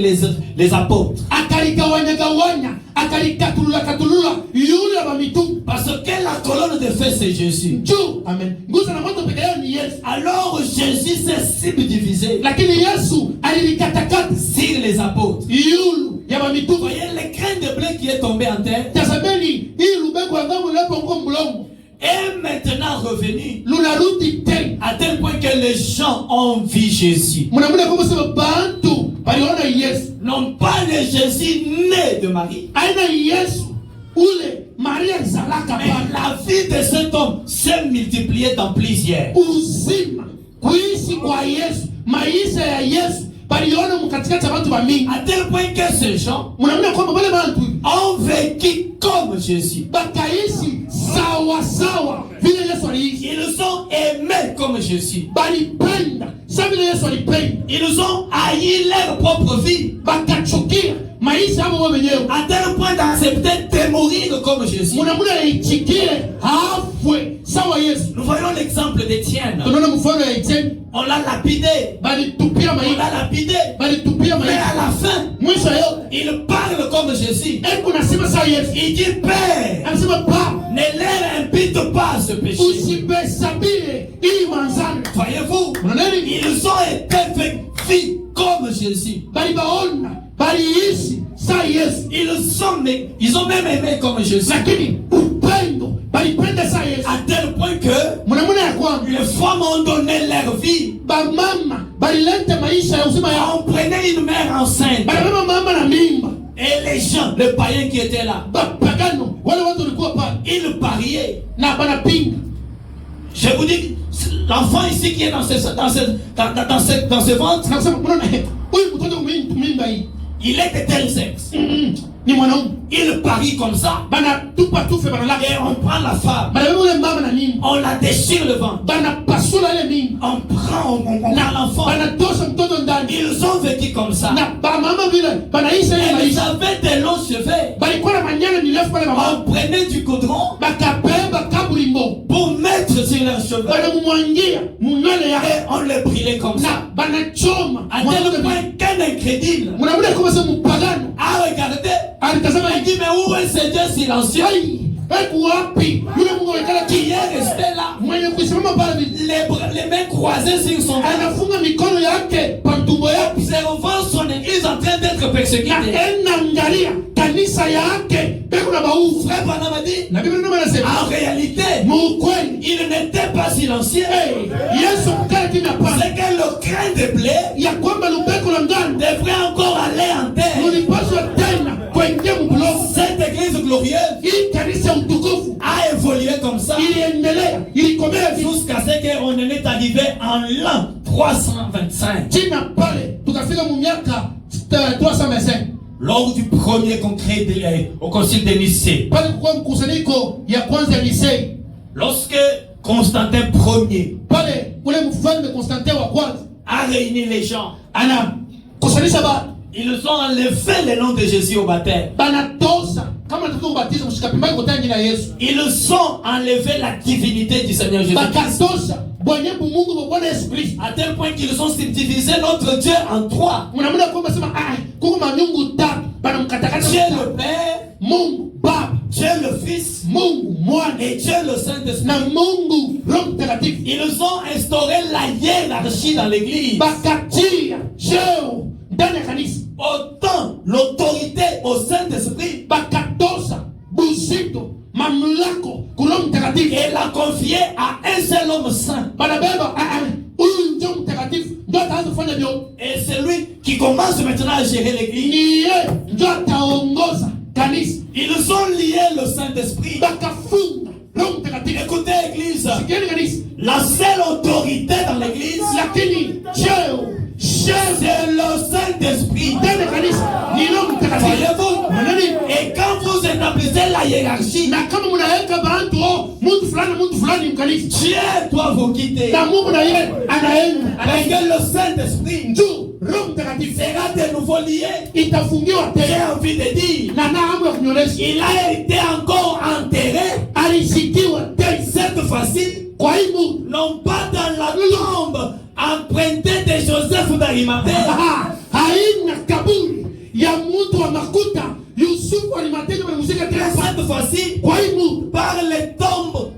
les apôtres. akaligawanya akalikatulula yule wa mitume. Parce que la colonne de feu, c'est Jésus. Juu amen nguzo na moto peke yao ni Yesu, Alors Jésus s'est subdivisé lakini Yesu alilikatakata sur les apôtres. yule ya wa Vous mitume. voyez le grain de blé qui est tombé en terre Tazameni hii lubeko angamu lepo ngo mlongo est maintenant revenu lunarudi tena. à tel point que les gens ont vu Jésus. Mnamuna kama sema bantu baliona Yesu, Non pas le Jésus né de Marie, aina Yesu ule Maria zalaka mais bana. la vie de cet homme s'est multipliée dans plusieurs. Uzima kuishi kwa Yesu, maisha ya Yesu baliona mkatikati ya watu wa mingi. À tel point que ces gens Mnaona kwamba wale bantu ont vécu comme Jésus. bakaishi sawa sawa vile Yesu aliishi. Ils ont aimé comme Jésus. Balipenda sawa vile Yesu alipenda. Ils ont haï leur propre vie. Bakachukia maisha yao wao wenyewe. À tel point d'accepter de mourir comme Jésus. Mnaona ichikie hafwe sawa Yesu. Nous voyons l'exemple d'Étienne. Tunaona mfano ya Etienne, On l'a lapidé. balitupia On maisha, l'a lapidé. balitupia Mais à maisha. la fin, Mwisho yote il parle comme Jésus. eko nasema sawa Yesu. Il dit, Père, Anasema Baba, ne leur impute pas ce péché. usibesabie hii manzano. Voyez-vous, Unaona nini? ils ont été vécus comme Jésus. Balibaona, baliishi sawa Yesu. Ils ont même aimé comme Jésus. Lakini upendo balipenda sawa Yesu. À tel point que Mnaona ya kwamba les femmes ont donné leur vie. bamama balileta maisha ya uzima yao. On prenait une mère enceinte. Balibeba mama na mimba. Et les gens, les païens qui étaient là, Bapagano wale watu walikuwa pale ils pariaient. na banapinga. Je vous dis, l'enfant ici qui est dans ce ventre, Nasema mnaona huyu mtoto mimba hii il est de tel sexe. ni mwanaume. Il parie comme ça. Banatupa tufe Et banalaka. on prend la femme. Balibeba ule mama na mimba. On la déchire le ventre. Banapasula ile mimba. On prend, on a l'enfant. Banatosha mtoto ndani. Ils ont vécu comme ça. Na bamama vile banaisha ile Elles maisha. avaient des longs cheveux. Balikuwa na manyana mirefu pale mama. On prenait du goudron Bakabeba kaburimbo. pour mettre sur leurs cheveux. Banamumwangia munywele Et yake. on les brûlait comme ça. Na banachoma. À tel point qu'un incrédule Mnaona kama sema mpagano. a regardé. Alitazama Il dit, mais où est ce Dieu silencieux Eku wapi yule Mungu alikala qui est resté là, mwenye kusimama pale les mains croisées sur son ventre, anafunga mikono yake kwa tumbo yake observant son église en train d'être na persécutée. enaangalia kanisa yake beko na baufu. Frère Branham a dit, Na Biblia ndio inasema en réalité, mukweli il n'était pas silencieux. Yesu mkale kimya pale C'est que le grain de blé ya kwamba lubeko la ngano devrait encore aller en terre. lulipaswa tena kuingia mbulofu. Cette église glorieuse Hii kanisa ya utukufu a évolué comme ça iliendelea, ilikomea vizuri jusqu'à ce qu'on en est arrivé en l'an 325. china pale tukafika mu miaka 325 Lors du premier congrès au concile de Nicée, pale kwa mkusanyiko ya kwanza ya Nisei. lorsque Constantin Ier Pale ule mfalme Konstantin wa kwanza a réuni les gens, anakusanisha batu ils ont enlevé le nom de Jésus au baptême. banatosa kama nataka kubatiza mshikapimbai kotangi na Yesu Ils ont enlevé la divinité du Seigneur Jésus. bakatosha bwanyebu Mungu wa Bwana Yesu Kristo. À tel point qu'ils ont subdivisé notre Dieu en trois. Mnaona kwamba sema kuko manyungu tatu banamkatakata Dieu le Père, Mungu Baba, Dieu Dieu le Fils Mungu Mwana et Dieu le Saint-Esprit. na Mungu Roho Mtakatifu Ils ont instauré la hiérarchie dans l'église. bakatia cheo ndani ya kanisa, Autant l'autorité au Saint-Esprit bakatosa buzito mamlako kwa Roho Mtakatifu, et l'a confié à un seul homme saint. banabeba huyu ndio mtakatifu ndio ataanza kufanya vyote. Et c'est lui qui commence maintenant à gérer l'église. Ni yeye ndio ataongoza kanisa, Ils ont lié le Saint-Esprit. bakafunga Roho Mtakatifu. Écoutez, église, Sikieni kanisa, la seule autorité dans l'église, lakini cheo c'est le Saint-Esprit. ndani ya kanisa ni Roho Mtakatifu. Voyez-vous? Manani, Et quand vous établissez la hiérarchie, na kama mnaweka bantu mtu fulani mkanisa, Dieu doit vous quitter. na Mungu na yeye anaenda Avec le Saint-Esprit juu, Roho Mtakatifu sera de nouveau lié. itafungiwa J'ai tena, envie de dire, na hamu ya kunyolesha il a été encore enterré alishikiwa tena cette fois-ci, kwa hii Mungu. non pas dans la tombe empruntée de Joseph d'Arimathée, Haina kaburi ya mtu wa makuta Yusufu alimatendo muzika tena cette fois-ci kwa hii Mungu, par les tombes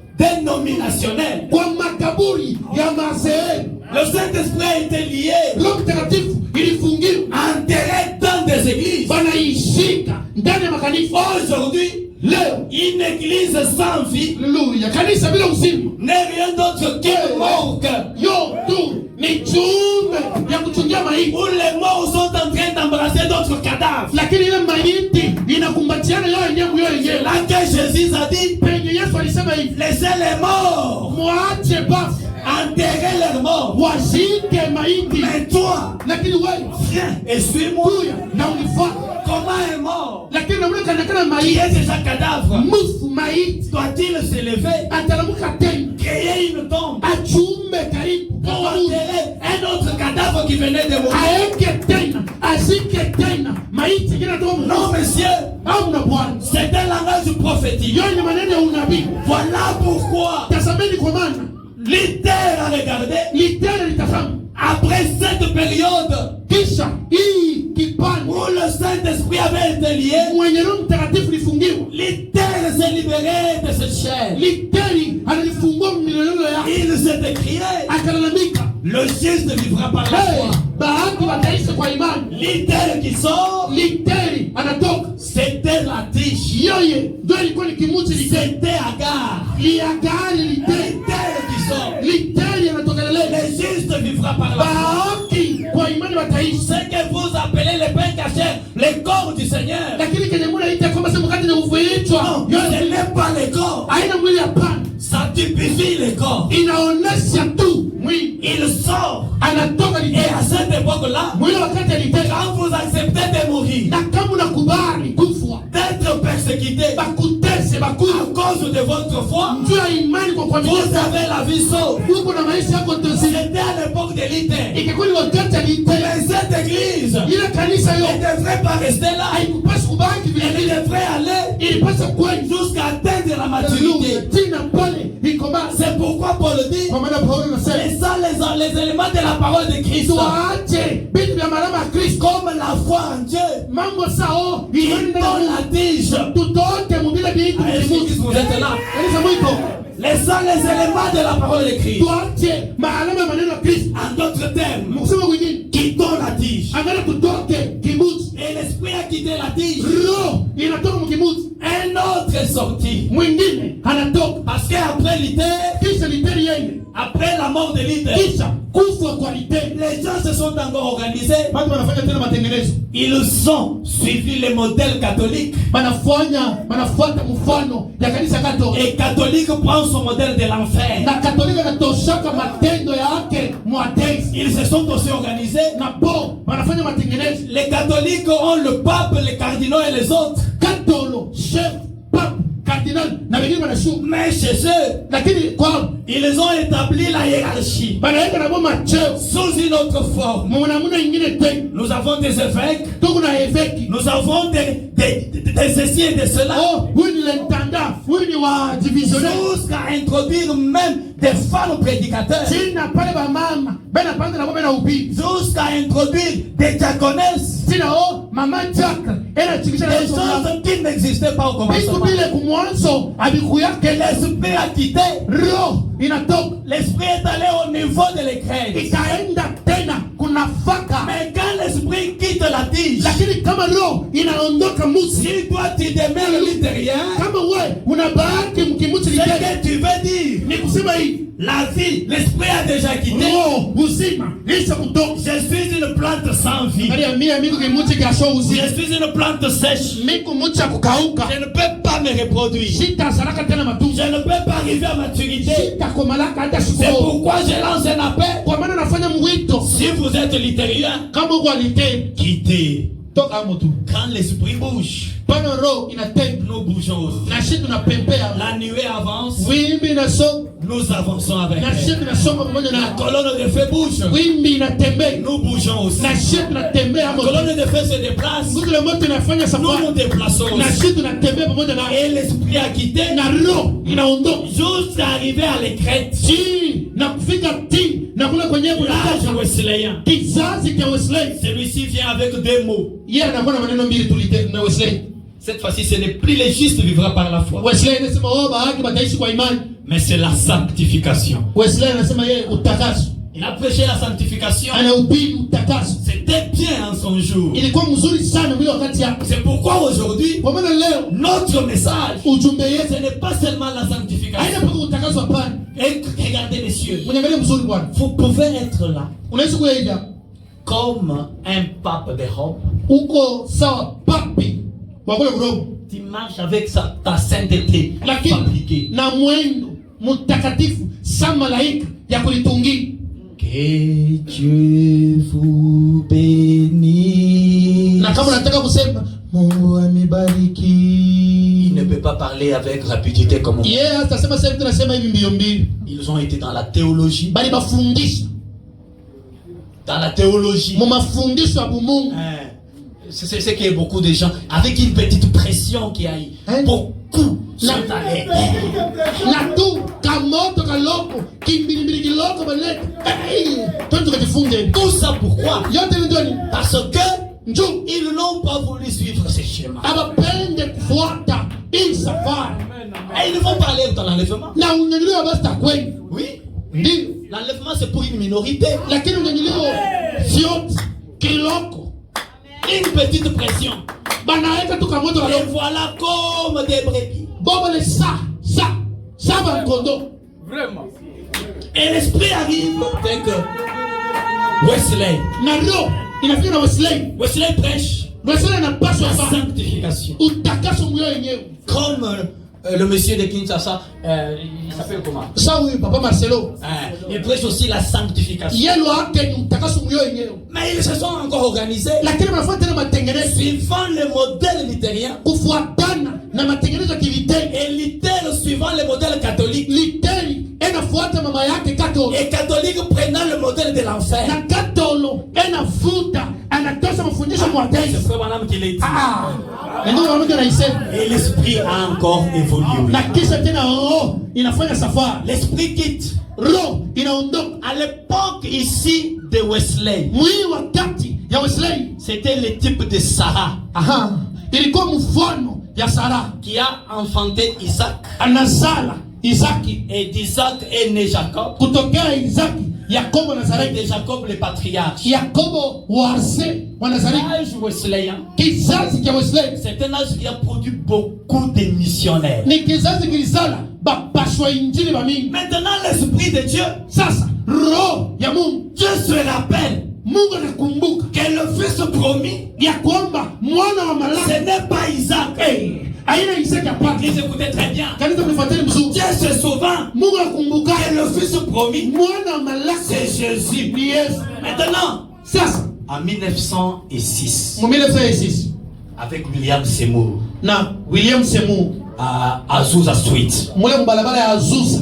dénominationnelles. kwa makaburi ya mazee. Le Saint-Esprit a été lié, Roho Mtakatifu ilifungiwa, enterré dans des églises. wanaishika ndani ya makanisa. Aujourd'hui, Leo une église sans vie haleluya, kanisa bila uzima n'est rien d'autre qu'une morgue yo tu ni chumbe ya kuchungia maiti, où les morts sont en train d'embrasser d'autres cadavres. lakini ile maiti inakumbatiana yao yenyewe. Là que Jésus a dit, Penye Yesu alisema hivi, laissez les morts mwache bafu enterrer leurs morts. washike maiti, Mais toi, lakini wewe viens et suis-moi. kuya na unifuate. Comment un mort Lakini namna qui maiti est déjà cadavre mufu maiti doit-il se lever, atalamuka tena créer une tombe achume karibu pour enterrer un autre cadavre qui venait de mourir? aeke tena ashike tena maiti ingine toka Non, monsieur, au na Bwana. c'est un langage prophétique. Hiyo ni maneno ya unabii. Voilà pourquoi Tazameni kwa maana l'Éther a regardé. litele litazama Après cette période kisha hii kipande où le Saint-Esprit avait été lié, mwenye Roho Mtakatifu lifungiwa, l'Éther s'est libéré de cette chair. liteli analifungua milololo yake, Il s'est écrié, akalalamika, le juste vivra par la hey, foi. bahati wataishi kwa imani. L'Éther qui sort, Liteli anatoka, c'était la tige. yeye ndio ilikuwa ni kimuti liteli, C'était Agar. liagari liteli, L'Éther qui sort, liteli anatokelele, le juste vivra par la foi. bahati kwa imani wataishi. Ce que vous appelez les pains cachés, les corps du Seigneur, Lakini kenye muna ita kwamba sema kati na uvuitwa ce n'est pas les corps, haina mwili hapana, ça typifie les corps. inaonesha tu mwili Il sort. anatoka Et liteli, à cette époque-là, mwili wakati ya liteli. quand vous acceptez de mourir, Na kama unakubali kufa d'être persécuté bakutese à bakuu cause de votre foi, juu ya imani kwa vous kuamini, avez la vie sauve. uko na maisha yako tozile. C'était à l'époque de l'Éther. Ikikuwa ni wakati ya liteli, Mais cette église ile kanisa ne yote devrait pas rester là. haikupaswa kubaki vile Elle vile, devrait aller ilipaswa kwenda jusqu'à atteindre la maturité. tina pale ikomaa. C'est pourquoi Paul dit, Kwa maana Paulo anasema laissant les éléments de la parole de Christ, tuache vitu vya malama ya Kristo, comme la foi en Dieu, mambo sao qui imani donne ndani la tige. tutoke mubile bitu Ah, est-ce que vous êtes là? kanisa mwito, Laissant les éléments de la parole de Christ. tuache maalama ya maneno ya Kristo. En d'autres termes, Mkusema kwingine, qui donne la tige. angalia tutoke kimuti, Et l'esprit a quitté la tige. roho inatoka mkimuti, Un autre est sorti. mwingine anatoka, Parce qu'après l'Éther, kisha liteli yeye, après la mort de l'Éther, kisha kufa kwa liteli. les gens se sont encore organisés. Watu wanafanya tena matengenezo, Ils ont suivi les modèles catholiques. wanafuata mfano ya kanisa Katoliki, Et catholique prend son modèle de l'enfer. na Katoliki anatoshaka matendo yake mwatezi, Ils se sont aussi organisés. na bo wanafanya matengenezo. Les catholiques ont le pape, les cardinaux et les autres. Katolo, chef, pape, cardinal na wengine wanashuka, Mais chez eux, lakini kwao ils ont établi la hiérarchie banaweka na bomba cheo sous une autre forme. mwanamuna ingine tena. Nous avons des évêques, Tuko na eveki, nous avons des ceci et de cela, oh, huyu ni l'intendant, huyu ni wa divisionnaire. jusqu'à introduire même des femmes prédicateurs, Sina pale ba mama bena panga na bomba na ubiri, jusqu'à introduire des diaconesses. sina oh mama Jack era chikisha Des choses qui n'existaient pas au commencement. Vitu vile kumwanzo alikuya Que l'esprit a quitté. roho inatoka L'esprit est allé au niveau de l'écran. ikaenda tena kunafaka. Mais quand l'esprit quitte la tige, Lakini kama roho inaondoka musi, si toi tu demeures à l'intérieur, kama we unabaki mkimuti ce liteni, que tu veux dire, ni kusema hii la vie, l'esprit a déjà quitté. roho uzima lisha kutoka. Je suis une plante sans vie. Kali ya mia miku kimuti kasho uzima, Je suis une plante sèche. miku muti ya kukauka. Je ne peux pas me reproduire. Shita saraka tena Je matunzo, ne peux pas arriver à maturité. shita komalaka hata C'est shiko. pourquoi je lance un appel. Kwa maana nafanya mwito, Si vous êtes littéraire, kama uko liteni quittez. toka hapo tu. Quand l'esprit bouge, Pana roho inatenda nous bougeons aussi. na shida tunapepea. La nuée avance, Wimbi inasonga nous avançons avec na elle. shida inasonga pamoja La na colonne de feu bouge, wimbi inatembea nous bougeons aussi. na shida tunatembea La hapo. colonne de feu se déplace, Nguvu la moto inafanya nous safari nous déplaçons na aussi. shida tunatembea pamoja na Et l'esprit a quitté na roho inaondoka jusqu'à arriver à l'écrête. ti na kufika ti na kule kwenye L'âge kulala wesleyen. kizazi cha Wesley. Celui-ci vient avec deux mots. Yeye anakuwa na maneno mbili tulite na Wesley. Cette fois-ci, ce n'est plus les justes vivra par la foi, Wesley anasema wao bahaki bataishi kwa imani. mais c'est la sanctification. Wesley anasema yeye utakaso, Il a prêché la sanctification. anahubiri utakaso. C'était bien en son jour. Ilikuwa mzuri sana mwili wakati yake. C'est pourquoi aujourd'hui, Kwa maana leo notre message, ujumbe ce yetu n'est pas seulement la haina sanctification. mpaka utakaso hapana. Et regardez, messieurs, Mwenyeangalia mzuri bwana. vous pouvez être là Unaweza kuenda comme un pape de Rome. uko sawa papi wa kule Roma, Tu marches avec ta sainteté lakini fabriquée. na mwendo mtakatifu sa malaika ya kulitungia. Que Dieu vous bénisse. Na kama unataka kusema Mungu Il amebariki, ne peut pas parler avec rapidité comme on. yeye atasema sasa hivi tunasema hivi mbio mbio, Ils ont été dans la théologie. bali mafundisho Dans la théologie. mu mafundisho ya Mungu. C'est ce qu'il y a beaucoup de gens avec une petite pression qui a eu. Hein? Beaucoup sont allés. Na tu kamoto kaloko kimbilimbili kiloko baleta tonto kajifunge Tout ça pourquoi? yote ni ndoni Parce que njoo ils n'ont pas voulu suivre ce schéma. abapende kufuata hii safari Et ils vont parler dans l'enlèvement. na unyanyuliwa basi takweli Oui. ndio, L'enlèvement c'est pour une minorité. lakini unyanyuliwa vyote kiloko Une petite pression. banaweka tu kamoto Et kaloko voilà comme des brebis. bobo le sa bankondo. Et l'esprit arrive dès que Wesley. Na roho inafika na Wesley. Wesley prêche Wesley anapaswa la sana sanctification. utakaso mwenyewe yenyewe. Comme le monsieur de Kinshasa, il s'appelle comment? Sasa huyu papa Marcelo Il prêche aussi la sanctification. yeye wake ni utakaso mwenyewe yenyewe, Mais ils se sont encore organisés lakini wanafuata tena matengenezo suivant le modèle luthérien kufuatana na matengenezo ya kiliteri. et Luther suivant le modèle catholique. Literi enafuata mama yake Katolo Et catholique prenant le modèle de l'enfer. na Katolo enafuta anatosa mafundisho C'est mwateso. frère Branham qui l'a dit. Ndio mwanamke anaisema, Et l'esprit a encore évolué. na kisha tena roho inafanya safari, L'esprit quitte. roho inaondoka. À l'époque ici de Wesley, Mwili wakati ya Wesley, c'était le type de Sarah ilikuwa mfano ya Sara qui a enfanté Isaac. anazala Isaki, Et d'Isaac est né Jacob. kutokea Isaki Yakobo Et Nazareti, de Jacob le patriarche. Yakobo warse wa Nazareti, L'âge wesleyen, kizazi cha Wesley c'est un âge qui a produit beaucoup de missionnaires. ni kizazi kilizala bapashwa injili bamingi. Maintenant, l'Esprit de Dieu, Sasa roho ya Mungu, Dieu se rappelle Mungu anakumbuka que le fils promis, ya kwamba mwana wa ce malaki n'est pas Isaac. aina Isaki hapana. Ils écoutaient très bien. Kanisa mnifuateni mzuri, Dieu se souvint Mungu anakumbuka que le fils promis, mwana wa malaki c'est Jésus. ni Yesu. Maintenant, Sasa en 1906, mu 1906 avec William Seymour, na William Seymour à Azusa Street, mule mbalabala ya Azusa,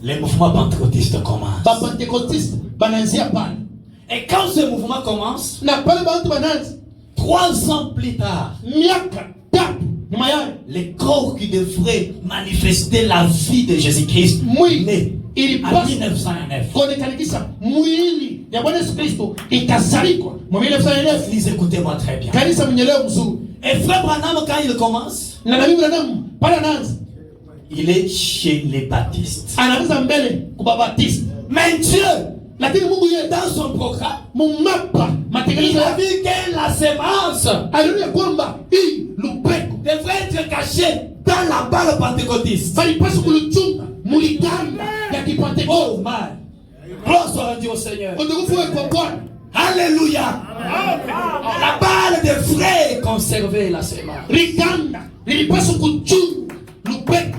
les mouvements pentecôtistes commencent. bapentekotiste banaanzia pale, Et quand ce mouvement commence, na pale bantu banaanza 3 ans plus tard, miaka tatu nyuma yake les corps qui devraient manifester la vie de Jésus-Christ mwili naît. en 1909. kuonekanikisha mwili ya Bwana Yesu Kristo ikazalikwa mu 1909. Please écoutez-moi très bien. Kanisa mnyelewe mzuri. Et frère Branham, quand il commence, Na nabii Branham pale anaanza, il est chez les baptistes. anaanza mbele kwa Baptiste. Mais Dieu, Lakini Mungu yeye dans son programme, mumapa il matengenezo a yake vu que la sémence aliona kwamba hii lupeko devrait être cachée dans la balle pentecôtiste. balipaswa kulichunga muliganda ya Kipentekoste. Oh my. Gloire soit rendue au Seigneur. Utukufu wewe kwa Bwana. Alléluia. La balle devrait conserver la sémence. Liganda lilipaswa kuchunga lupeko.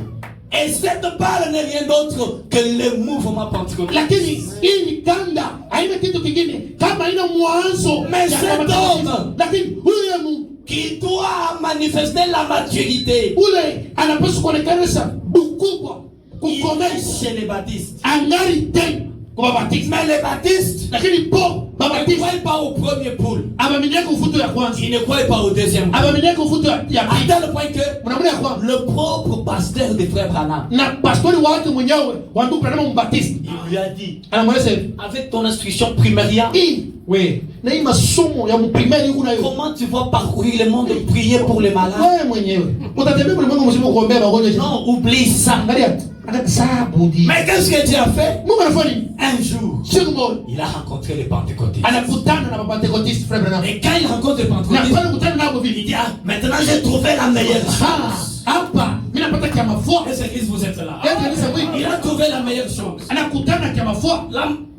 Et cette balle n'est rien d'autre que le mouvement pentecôtiste. Lakini hii liganda haina kitu kingine kama haina mwanzo. Mais ya cet Kipentekoste. homme Lakini huyo Mungu qui doit manifester la maturité, ule anapaswa kuonekanisha ukubwa, il est kukomesha chez les baptistes. angari tena kwa Baptiste. Mais les baptistes Lakini po ne Baptiste croient pas au premier poule. abaminiaka ufuto ya kwanza, Ils ne croient pas au deuxième poule. abaminiaka ufuto ya À pili. tel point que Mnamuna ya kwanza le propre pasteur de frère Branham, na pastori wake mwenyewe wa ndugu Branham Mbaptiste il lui a dit, anamweleza hivi, avec ton instruction primaire, hii we na hii masomo ya mprimeri huko nayo comment tu vas parcourir le monde et prier pour les malades? wewe mwenyewe utatembea kule Mungu msimu kuombea wagonjwa. Non, oublie ça. Angalia akasabu di Mais qu'est-ce que Dieu a fait? Mungu anafanya nini? Un jour, Siku moja il a rencontré les pentecôtistes. anakutana na Pentecoste frère Branham, Et quand il rencontre les na pentecôtistes, pale kutana nao il vile dit, ah, maintenant j'ai trouvé la meilleure ah chose. hapa mimi napata kama fua Est-ce que vous êtes là? Yesu kanisa Il mwingi a trouvé la meilleure chose. anakutana kama fua.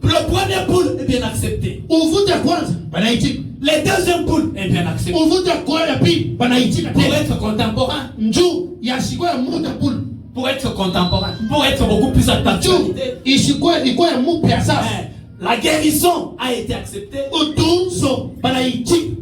Le premier poule est bien accepté. Uvuta ya kwanza banaitika, Le deuxième poule est bien accepté. uvuta ya pili banaitika Pour tena être contemporain, njoo ya shiko ya muda puli pour être contemporain, pour être beaucoup plus juu d'actualité. ishikwe iko ya mupya sasa. Hein, la guérison a été acceptée. Utunzo banaitika,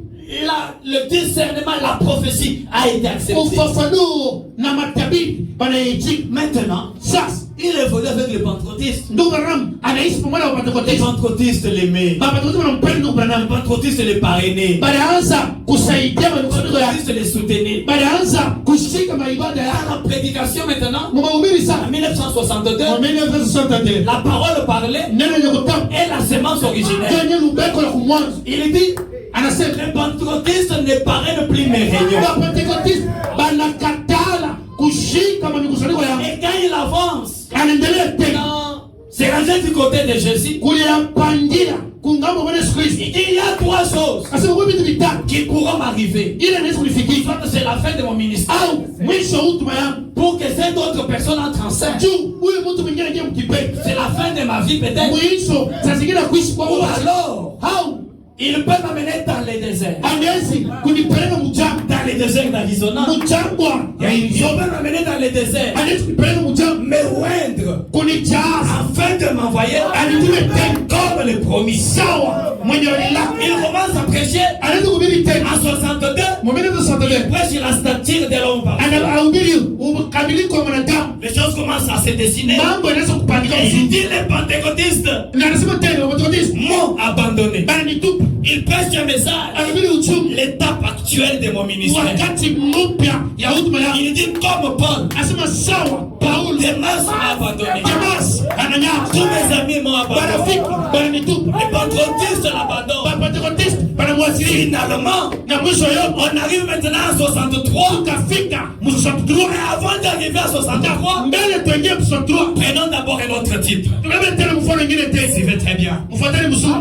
Le discernement, la prophétie a été acceptée. ufafanuo na matabiri banaitika. Maintenant, Sasa il évolue avec les pentecôtistes. ndugu Branham anaishi pamoja na Les Pentecoste. pentecôtistes l'aimaient. Pentecoste wanampenda ndugu Les Branham, pentecôtistes les parrainaient. balianza kusaidia Les makusanyiko ya, pentecôtistes les soutenaient. balianza kushika maibada ya À la prédication maintenant, mumahubiri en sana 1962, en 1962 la parole parlait neno lenye kutamu et la sémence originelle. kwenye lubeko la kumwanzo Il dit, anasema les pentecôtistes ne parrainent plus mes réunions. Wapentekoste banakatala kushika mikusanyiko ya, Et quand il avance, anaendelea tena quand c'est rangé du côté de Jésus, kuliyapandia kungambo Bwana Yesu Kristo. il dit, il y a trois choses Asema kwa vitu vitatu qui pourront m'arriver. ile inaweza kunifikia Soit c'est la fin de mon ministère, au mwisho wa huduma yangu, pour que cette autre personne entre enceinte. juu huyu mtu mwingine aje mkipenda C'est la fin de ma vie peut-être. mwisho saa zingine kuishi kwa Ou Mungu alors, au il peut m'amener dans les déserts. anawezi kunipeleka mjangwa Dans les déserts d'Arizona. mjangwa ya Il hivyo, peut m'amener dans les déserts. anawezi kunipeleka mjangwa Me oindre. kunijaza Afin de m'envoyer alitume tena comme le promis. sawa mwenye walila Il commence à prêcher anaweza kuhubiri tena en 62. mwamini Il tusatele prêche la stature de l'homme. anahubiri ukamilifu wa mwanadamu, Les choses commencent à se dessiner. mambo yanaweza kupangika Et il vizuri. dit les pentecôtistes Na anasema tena Wapentekoste m'ont abandonné. bananitupa, Il prêche un message. anahubiri uchumi L'étape actuelle de mon ministère. wakati mpya ya huduma yangu. Il dit comme Paul. Asema sawa Paulo Demas m'a abandonné. Damas ananyaka, Tous mes amis m'ont abandonné. marafiki bananitupa, Les pentecôtistes l'abandonnent. Wapentekoste banamwasili Finalement, na mwisho yote on arrive maintenant à 63. tukafika msosatudua Mais avant d'arriver à 63, mbele tuingie msosatudua. prenons d'abord un autre titre. Tukabe tena mfano ingine tesi Suivez très bien. mfuateni mzuri.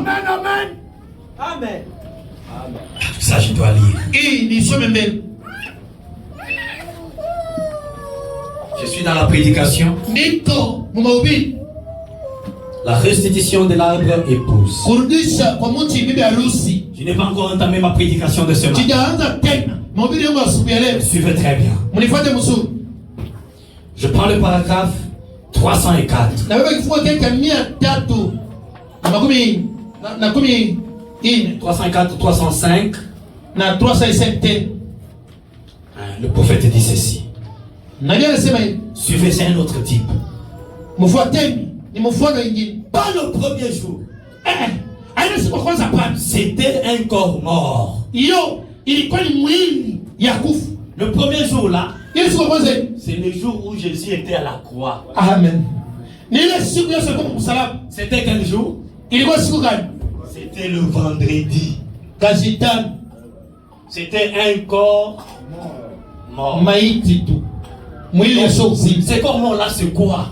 Ça, je dois lire. Hii ni some mbele, Je suis dans la prédication. niko mumahubiri La restitution de l'arbre épouse. kurudisha kwa mti bibi harusi. Je n'ai pas encore entamé ma prédication de ce matin. Sijaanza tena mahubiri yangu asubuhi ya leo, Suivez très bien. mnifuate mzuri. Je prends le paragraphe 304. Na baba kifungo kile cha 300 na kumi ine 304, 305. na 307. Le prophète dit ceci. Nani anasema hivi? Suivez, c'est un autre type. Mfuateni, ni mfano ingine. Pas le premier jour. Aina siku ya kwanza pana. C'était un corps mort. Hiyo ilikuwa ni mwili ya kufa. Le premier jour là, Ile siku ya kwanza, c'est le jour où Jésus était à la croix. amen. C'était quel jour? C'était le vendredi. C'était un corps mort. C'est comment là, c'est quoi?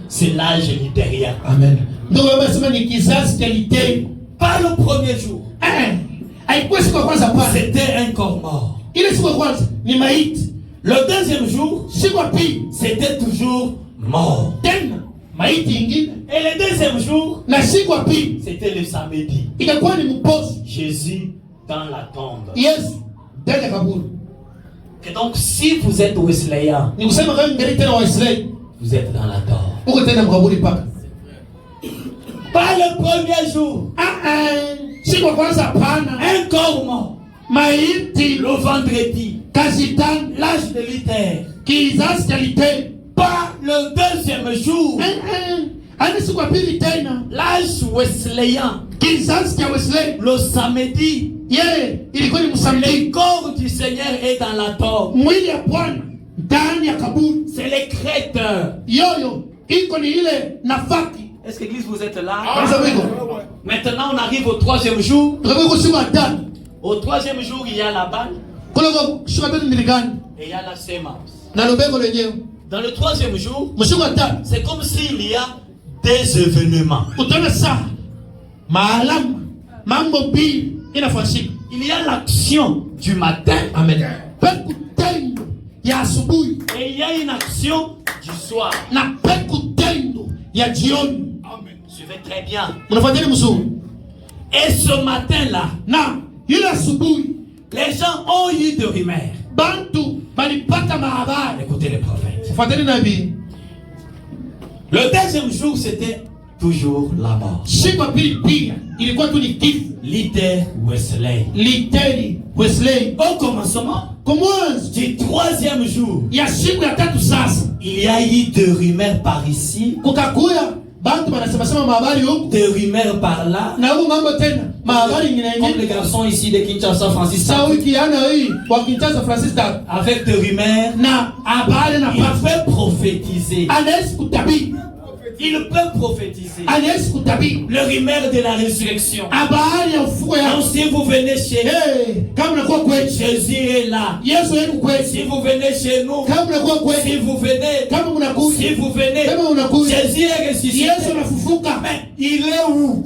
C'est l'âge littéraire. Amen. Pas le premier jour. C'était un corps mort. Le deuxième jour, c'était toujours mort. Et le deuxième jour, c'était le samedi. Jésus dans la tombe. Et donc, si vous êtes Wesleyan, vous êtes dans la tombe. Pas le premier jour. Un corps mort. Le vendredi. L'âge de l'hiver. Pas le deuxième jour. L'âge Wesleyan. Le samedi. Le corps du Seigneur est dans la tombe. C'est les créateurs. Est-ce que l'église vous êtes là? Maintenant on arrive au troisième jour. Au troisième jour il y a la balle. Et il y a la sémence. Dans le troisième jour, c'est comme s'il y a des événements. Il y a l'action du matin. Amen. Et il y a une action du soir. Suivez très bien. Et ce matin-là, les gens ont eu de rumeurs. Écoutez les prophètes. Le deuxième jour, c'était toujours la mort. Leader Wesley. Au commencement du troisième jour, il y a eu de rumeurs par ici, de rumeurs par là. Comme les garçons ici de Kinshasa, Francis, avec de rumeurs, il peut prophétiser. Il peut prophétiser le rumeur de la résurrection. Donc si vous venez chez nous, Jésus est là. Si vous venez chez nous, si vous venez, Jésus est ressuscité. Mais il est où?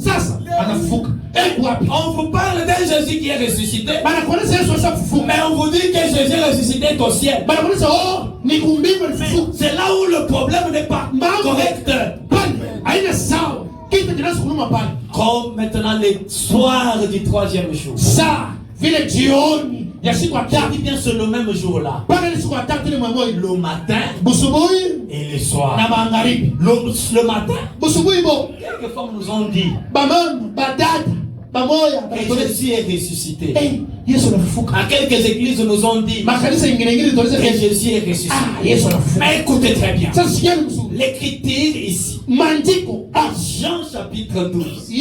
On vous parle d'un Jésus qui est ressuscité, mais on vous dit que Jésus est ressuscité au ciel. C'est là où le problème n'est pas correct. Comme maintenant le soir du troisième jour. Je dis bien c'est le même jour là. Le matin et le soir. Le matin, quelques femmes nous ont dit que Jésus est ressuscité. À quelques églises nous ont dit que Jésus est ressuscité. Mais écoutez très bien. L'écriture ici, Jean chapitre 12,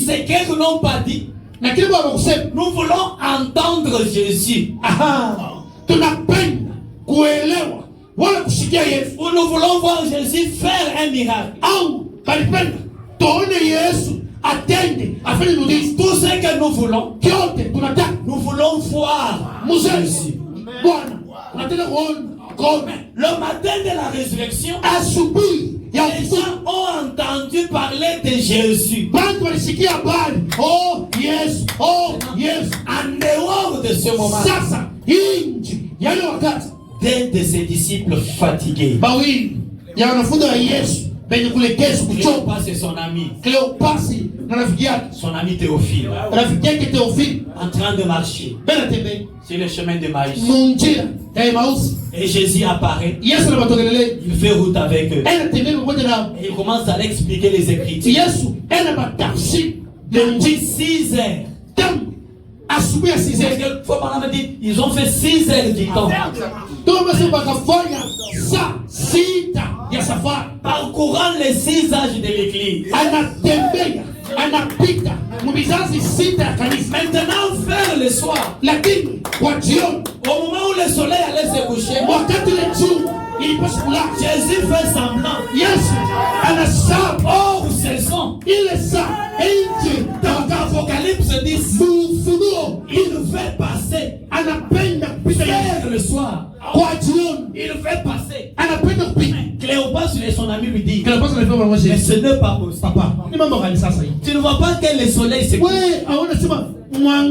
c'est qu'elles n'ont pas dit. Nous voulons entendre Jésus. Ou nous voulons voir Jésus faire un miracle. Tout ce que nous voulons voir Jésus. Le matin de la résurrection, les gens ont entendu parler de Jésus. En dehors de ce moment, d'un de ses disciples fatigués, Cléopas et son ami Théophile, en train de marcher sur le chemin de Maïs. Et Jésus apparaît, il fait route avec eux. Et il commence à l'expliquer les Écritures. Depuis 6 heures. Ils ont fait 6 heures du temps. Parcourant les 6 âges de l'église. Maintenant vers le soir, au moment où le soleil allait se coucher, fils, mufunuo il fait passer anapenda kupita vers le soir. kwa jioni, Il fait passer. anapenda kupita. Cléopâtre et son ami lui disent, Kila pasa anasema mama mais shehe, ce n'est pas possible. papa, ni mambo gani sasa hii? Tu ne vois pas que le soleil se couche. Wewe aona sema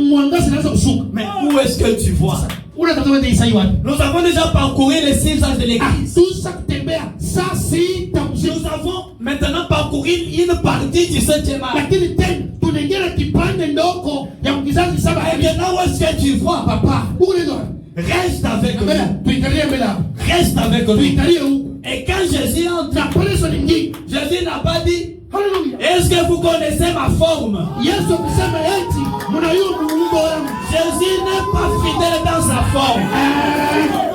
mwangaza inaanza kushuka. Mais où est-ce que tu vois? Unatazama ndio Isaya wapi? Nous avons déjà parcouru les 6 ans de l'église. Tusa kutembea saa sita usiku. Nous avons maintenant parcouru une partie du 7e art. Lakini tena tunaingia na kipande ndogo ya kizazi saba. Et maintenant, où est-ce que tu vois? Papa, huko ndio. Reste avec Mbele, nous. tuikalie mbele. Reste avec nous. Tuikalie huko. Et quand Jésus entre, Na pale sio nyingi. Jésus n'a pas dit, Haleluya. est-ce que vous connaissez ma forme? Yesu kusema eti mnayua muumbo wangu. Jésus n'est pas fidèle dans sa forme.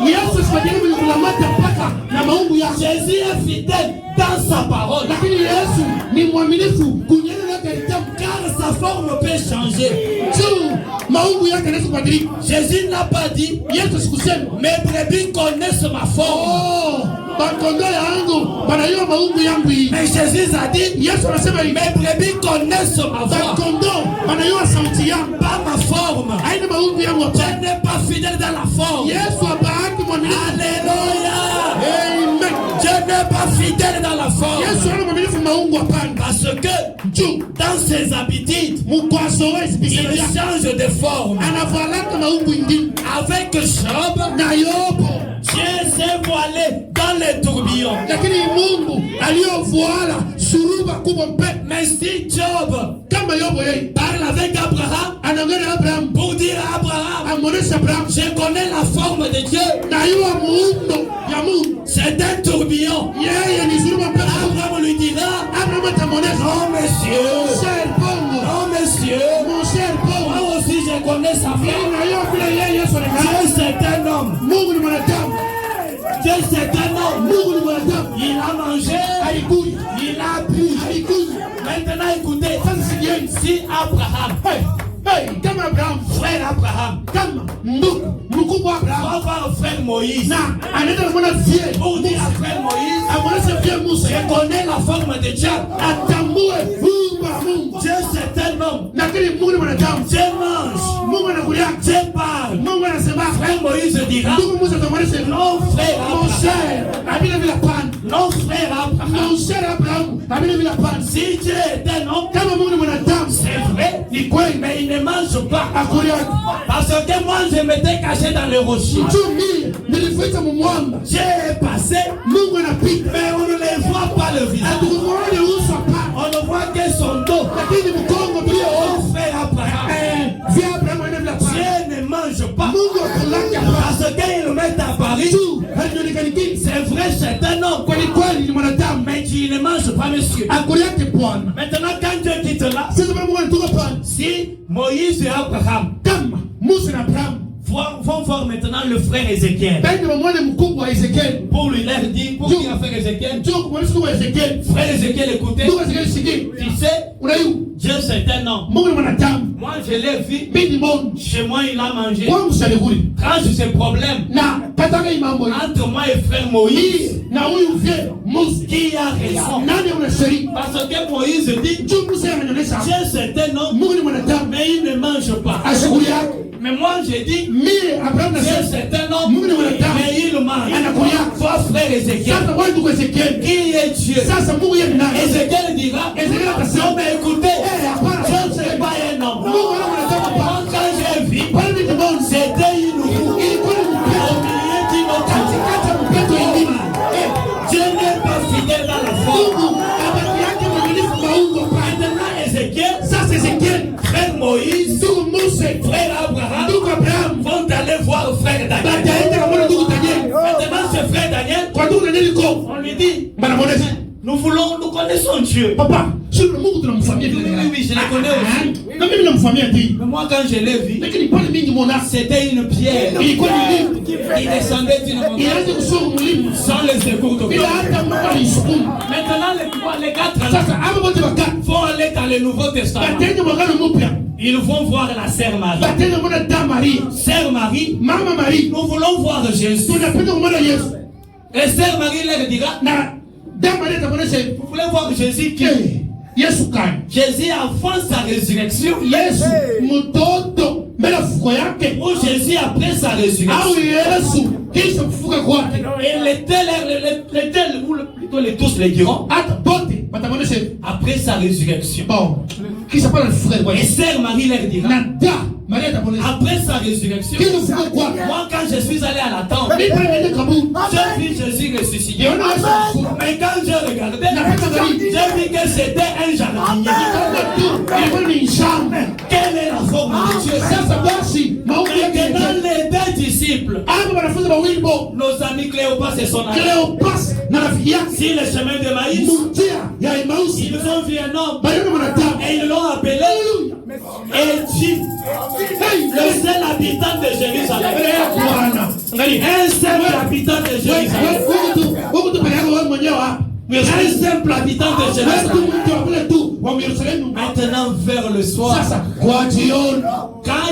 Yesu sipajaribu kulamata mpaka na maumbu yake. Jésus est fidèle dans sa parole. Lakini Yesu ni mwaminifu kunyana na kitabu. Car sa forme peut changer. Tu maumbu yake yanaweza kubadilika. Jésus n'a pas dit, Yesu sikusema mes brebis connaissent ma forme. oh, bakondo yangu banayua maumbu yangu hii. Mais Jésus a dit, Yesu anasema hivi, mes brebis connaissent ma voix. bakondo banayua sauti yangu, Pas ma forme. haina maumbu yangu. Je n'ai pas fidèle dans la forme. Yesu abaki mwaminifu. Alléluia. Amen. Je n'ai pas fidèle dans la forme. Yesu ana mwaminifu maungu hapana. Parce que Juu dans ses habitudes, mkwaso wezi il bisema yake change de forme. anavalaka maungu ingine. Avec Job, Na Yobu, Dieu s'est voilé dans les tourbillons. lakini Mungu aliyovuala suruba kubwa mpe. Mais si Job Kama Yobu yeye parle avec Abraham anaongea na Abraham, pour dire à Abraham, amuonesha Abraham je connais la forme de Dieu, na yua muundo ya Mungu, c'est un tourbillon. yeye ni suruba mpe. Abraham lui dira, Abraham atamuonesha, non monsieur, cher Bongo, non monsieur, mon cher Bongo, moi aussi je connais sa forme. na yua vile yeye Yesu anakaa. Dieu c'est un homme, Mungu ni mwanadamu, Dieu c'est un homme. Mungu ni mwanadamu. Il a mangé, Haikui, il a bu. haikui. Maintenant écoutez, Sasa sikieni. si Abraham, Kama Abraham, frère Abraham, kama ndugu mkubwa Abraham va voir frère Moïse na anaenda kumwona vie pour dire à frère Moïse, amwonyeshe vie Musa je connais la forme de Dieu. atambue umbo la Mungu, Dieu c'est un homme. lakini Mungu ni mwanadamu. Dieu mange, Mungu anakulia, Dieu parle. Mungu anasema. Frère Moïse dira, Ndugu Musa atamwonyesha non frère mon Abraham, cher abile vile pana, non frère Abraham. mon cher Abraham abile vile pana. Si Dieu est un homme, Kama Mungu ni mwanadamu, c'est vrai, ni kweli mais il ne mange pas. akulia. Parce que moi je m'étais caché dans le rocher. Mimi nilificha mumwamba, Dieu est passé, Mungu anapita, mais on ne les voit pas le visage. atukumuone uso hapana, On ne voit que son dos. lakini mkongo tulio Oh frère Abraham, vie Abraham anaenda vile pana. Dieu ne mange pas. Mungu akulaki hapana. Parce qu'il le met à Paris, Tu hajulikani, c'est vrai, c'est un homme. kweli kweli ni mwanadamu, Mais tu ne manges pas, monsieur. akuliake Bwana. Maintenant, quand Dieu quitte là, Sasa kama Mungu anatoka pale, si Moïse et Abraham kama Musa na Abraham vont voir maintenant le frère Ézéchiel baende bamwone mkubwa wa Ezekieli, pour lui leur dire, pour dire à frère Ézéchiel, ndio kumwonyesha kwa Ezekieli, frère Ézéchiel, écoutez, ndugu Ezekieli sikii, tu sais, unajua Dieu c'est un homme. Mungu ni mwanadamu, Moi je l'ai vu, mimi ni Mungu chez moi il a mangé. kwangu salikuli Quand j'ai ce problème na kataka hii mambo hii entre moi et frère Moïse, na huyu vie Musa, qui a raison? nani ana sheria? Parce que Moïse dit, Ndio Musa ananyonyesha, Dieu c'est un homme, Mungu ni mwanadamu, mais il ne mange pas. ashughuli yake. Mais moi j'ai dit, Mimi Abraham na Dieu sheria, c'est un homme, Mungu ni mwanadamu, mais il mange. anakulia. Toi frère Ézéchiel, Sasa wewe ndugu Ezekieli, qui est Dieu? sasa Mungu yeye ni nani? Ézéchiel dira, Ezekieli atasema, non mais écoutez, hapana, Dieu c'est pas un homme. Mungu ana mwanadamu hapa. Moi quand j'ai vu, Pale ni Mungu, c'était une roue ilikuwa ni au mpeto, milieu d'une autre. katikati ya mpeto ingine. Dieu n'est pas fidèle dans la forme. Mungu abaki yake mwaminifu maungo hapana. Maintenant Ézéchiel, Sasa Ezekieli, frère Moïse, ndugu Musa, frère Abraham ndugu Abraham, vont aller voir frère Daniel. bataenda kamwona ndugu Danieli. Maintenant ce frère Daniel, Kwa ndugu Danieli ko, on lui dit, banamwonyesha, nous connaissons Dieu. papa, sio Mungu tunamfahamia Oui, vile vile. oui, je le connais aussi. Na mimi namfahamia ndio. Mais moi quand je l'ai vu, Lakini pale mingi muona, c'était une pierre. ilikuwa ni nini? Il descendait d'une montagne Ilaanza kusoma mlima. sans les secours de Bila Dieu. hata Mungu alisukuma. Maintenant les quatre là Sasa hapo wote wakati vont aller dans le Nouveau Testament. batende mwagano mpya. Ils vont voir la sœur Marie. Batende mwana da Maria. Sœur Marie, Mama Maria. nous voulons voir Jésus. Tunapenda kumwona Yesu. Et sœur Marie leur dira, Na da Maria atamwonyesha vous voulez voir Jésus qui? Yesu kani. Jésus avant sa résurrection. Yesu mtoto mbele fuko yake. Ou Jésus après sa résurrection. Au Yesu kisha kufuka kwake. Et les tels ou plutôt les tous les diront. Hata bote batamoneshe Après sa résurrection. bon. Kisha pala fuka kwake. Et sœur Marie leur dira. Nada Maria tamoneshe. Après sa résurrection. Kisha fuka kwake. Moi quand je suis allé à la tombe. J'ai vu Jésus ressuscité. Mais quand je regardais, j'ai vu que c'était un jardinier. Quelle est la forme de Dieu? Maintenant les deux disciples, nos amis Cléopas et son ami, sur le chemin de Maïs, ils nous ont vu un homme et ils l'ont appelé et dit, le seul habitant de Jérusalem, un seul habitant de Jérusalem, un simple habitant de Jérusalem. Maintenant vers le soir, quand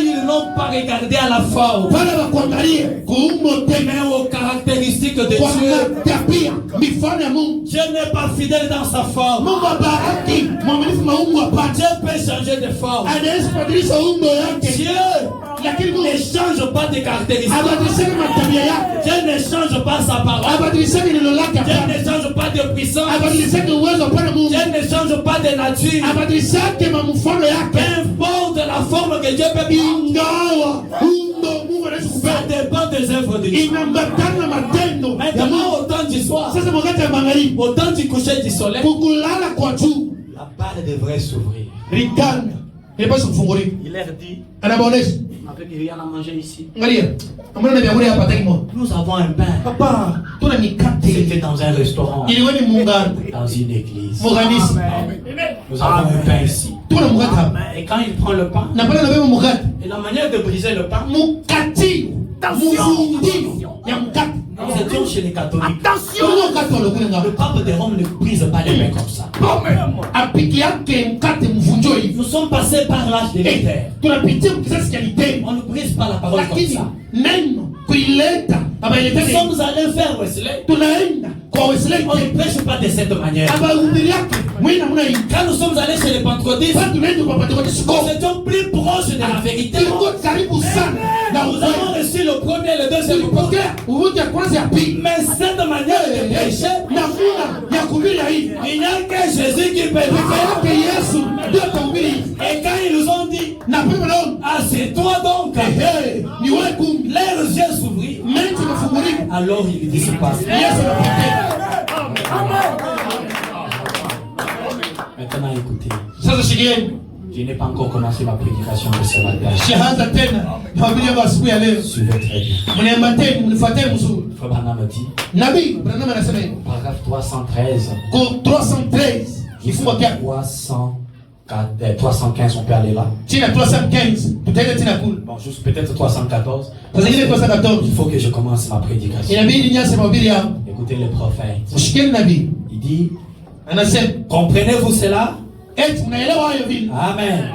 ils n'ont pas regardé à la forme, mais aux caractéristiques de Dieu, Dieu n'est pas fidèle dans sa forme. Dieu peut changer de forme. Dieu ne change pas de caractéristiques. Dieu ne change pas sa parole. Dieu ne change pas de puissance. Dieu ne change pas de nature. Peu importe la forme que Dieu peut prendre, ça dépend des œuvres de Dieu. Maintenant, au temps du soir, au temps du coucher du soleil, la barre devrait s'ouvrir. Il leur dit, avec rien à manger ici. Nous avons un pain. C'était dans un restaurant, dans une église. Nous avons un pain ici. Et quand il prend le pain, et la manière de briser le pain, nous étions chez les catholiques. Le pape de Rome ne brise pas les mains comme ça. Nous sommes passés par l'âge de Luther. On ne brise pas la parole comme ça. Nous sommes allés faire Wesley. On ne prêche pas de cette manière. Quand nous sommes allés chez les pentecôtistes, nous étions plus proches de la vérité. Nous avons reçu le premier et le deuxième époque. Mais cette manière de prêcher, il n'y a que Jésus qui peut le faire. Et quand ils nous ont dit, assieds-toi donc, leurs yeux s'ouvrirent. Alors il disparaît. Maintenant écoutez, je n'ai pas encore commencé ma prédication de ce matin. Suivez très bien. Frère Branham dit, paragraphe 313, 315, on peut aller là. Bon, juste peut-être 314. Il faut que je commence ma prédication. Écoutez le prophète. Il dit, comprenez-vous cela? Amen.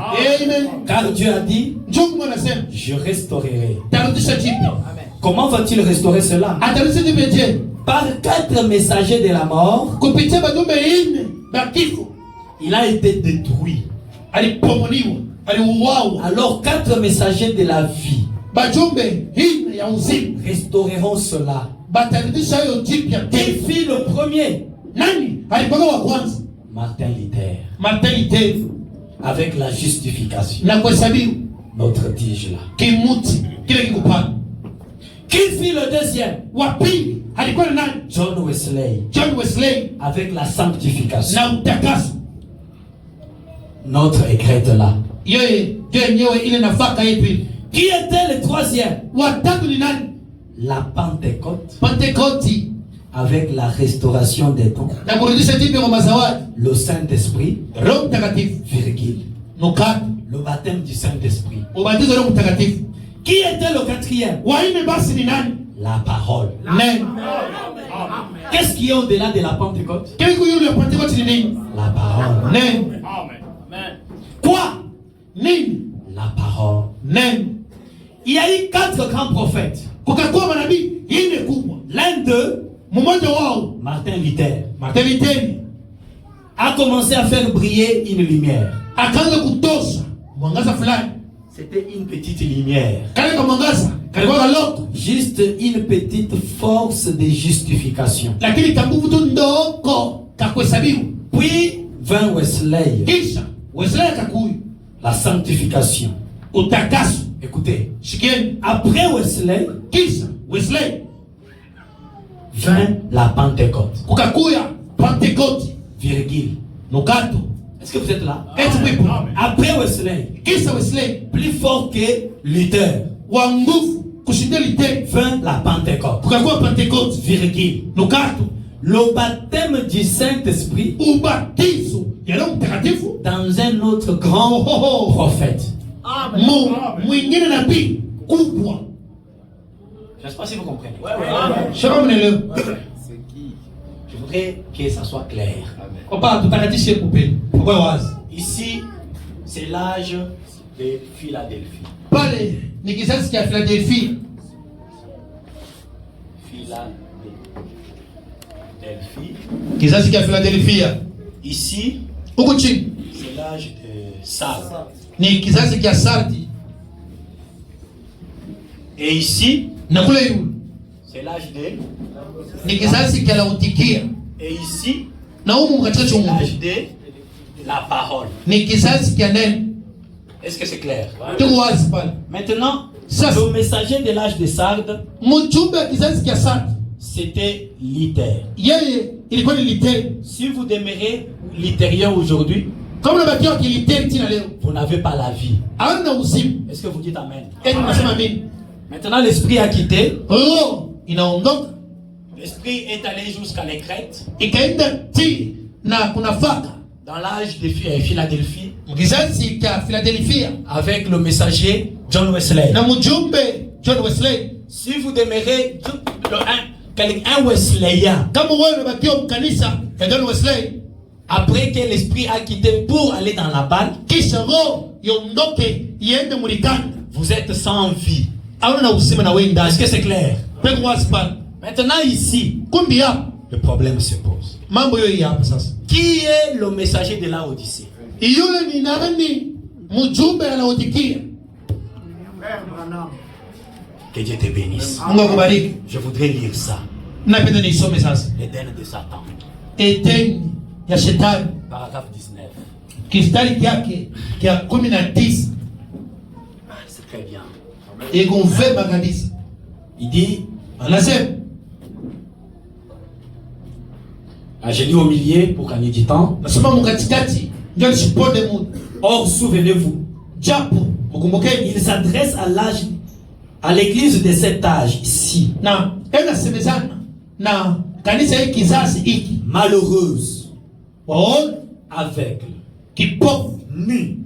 Car Dieu a dit, je restaurerai. Comment va-t-il restaurer cela? Par 4 messagers de la mort, il a été détruit. Alors 4 messagers de la vie restaureront cela. Qui fit le premier? Martin Luther. Avec la justification. Notre tige là. Qui fit le deuxième? John Wesley. Avec la sanctification. Notre égrette là. Qui était le troisième? La Pentecôte. Avec la restauration des dons. Le Saint-Esprit. Virgule. Le baptême du Saint-Esprit. Qui était le quatrième? La parole. Qu'est-ce qui est au-delà de la Pentecôte? La parole. Quoi? La parole. Il y a eu 4 grands prophètes. L'un d'eux, Martin Luther. a commencé à faire briller une lumière. akaanza kutosha mwangaza fulani. C'était une petite lumière. Kale kwa mwangaza kalikuwa kaloko, Juste une petite force de justification. lakini tanguvu tu ndoko kakuhesabiwa. Puis vint Wesley, Kisha Wesley akakuya la sanctification. utakaso. Écoutez, Shikieni, après Wesley kisha Wesley vint la Pentecôte. kukakuya Pentecote Virgule. nukato. Est-ce que vous êtes là? Eti wipo Après Wesley, kisha Wesley plus fort que Luther, wa nguvu kushinda Luther, vint la Pentecôte. kukakuwa Pentecote Virgule. nukato. Le baptême du Saint-Esprit Ubatizo ya Roho Mtakatifu dans un autre grand prophète. mwingine nabii kubwa. Je ne sais pas si vous comprenez. Shaka mnaelewa? Je voudrais que ça soit clair. Opa tutakatishe kupeni kwa wazi. Ici, c'est l'âge de Philadelphie. Pale ni kizazi cha Philadelphia. Philadelphie. Kizazi cha Philadelphia. Ici, Huko chini c'est l'âge de Sardes. ni kizazi cha Sardi. Et ici, Na kule yule c'est l'âge de... ni kizazi cha Laodikia. Et ici, Na humu katika c'est chungu l'âge de la parole. ni kizazi cha neno. Est-ce que c'est clair? Tuko wazi pale. Maintenant, Ça, le messager de l'âge de Sardes, Mjumbe wa kizazi cha Sardi c'était Luther. yeye ilikuwa ni Luther. Si vous demeurez luthérien aujourd'hui, Kama unabakiwa kiliteri tina leo, vous n'avez pas la vie. hauna uzima. Est-ce que vous dites Amen? Eti unasema mimi. Maintenant, l'esprit a quitté. Roho inaondoka L'esprit est allé jusqu'à les Crêtes, ikaenda ti na kuna faka dans l'âge de Philadelphie, kizazi cha Philadelphia avec le messager John Wesley. na mjumbe John Wesley. Si vous demeurez un Wesleyan, Kama wewe unabakiwa mkanisa ya John Wesley, après que l'esprit a quitté pour aller dans la balle, kisha roho iondoke iende mulikanda, vous êtes sans vie. hauna na uzima na wewe ndani. Est-ce que c'est clair? Peko wazi pale. Maintenant ici, Kumbi hapa le problème se pose. mambo yoyo hapa sasa. Qui est le messager de la Odyssée? Yule ni nani? Mjumbe wa Laodikia. Que Dieu te bénisse. Mungu akubariki. Je voudrais lire ça. Napenda nisome sasa. L'Éden de Satan. Edeni ya shetani, Paragraphe 19. kistari kyake kya 19 C'est très bien. iko vema kabisa. Il dit, Anasema j'ai dit au milieu pour gagner du temps. nasema mkatikati ndio nisiponde muda. Or, souvenez-vous, Japo mkumbukeni il s'adresse à l'église de cet âge ici, na enasemezana na kanisa hii kizazi hiki malheureuse, waone aveugle, kipofu nue.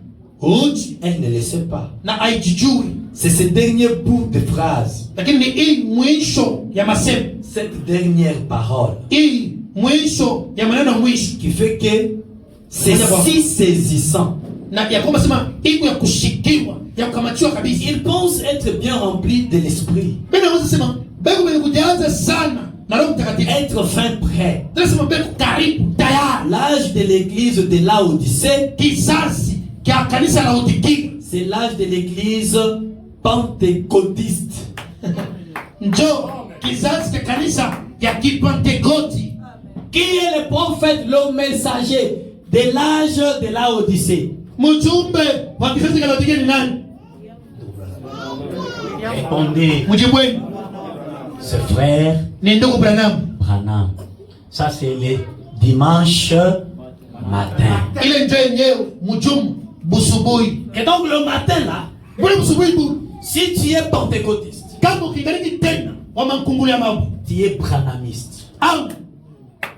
uchi Elle ne le sait pas. na haijijui, C'est ce dernier bout de phrase, lakini ni hii mwisho ya masemo, cette dernière parole, hii mwisho ya maneno mwisho qui fait que c'est si saisissant. na ya kwamba sema iko ya kushikiwa ya kukamatiwa kabisa. Il pense être bien rempli de l'esprit, Mimi naweza sema bego mwenye kujaza sana na Roho Mtakatifu, être fin prêt. nasema bego karibu tayari. L'âge de l'église de Laodicée, Kizazi kia kanisa la Laodikia c'est l'âge de l'église pentecôtiste. njo kizazi cha kanisa ya Kipentekoti. Qui est le prophète, le messager de l'âge de Laodicée? Mjumbe wa kizazi cha Laodikia ni nani? Répondez, Mjibweni ce frère ni ndugu Branham. Branham. Ça, c'est le dimanche matin. Ile njo yenyewe mjumbe busubuhi. Et donc, le matin, là, Bule busubuhi bu si tu es pentecôtiste, kama ukiangalia tena wa mankungulu ya mambo tu es branhamiste. au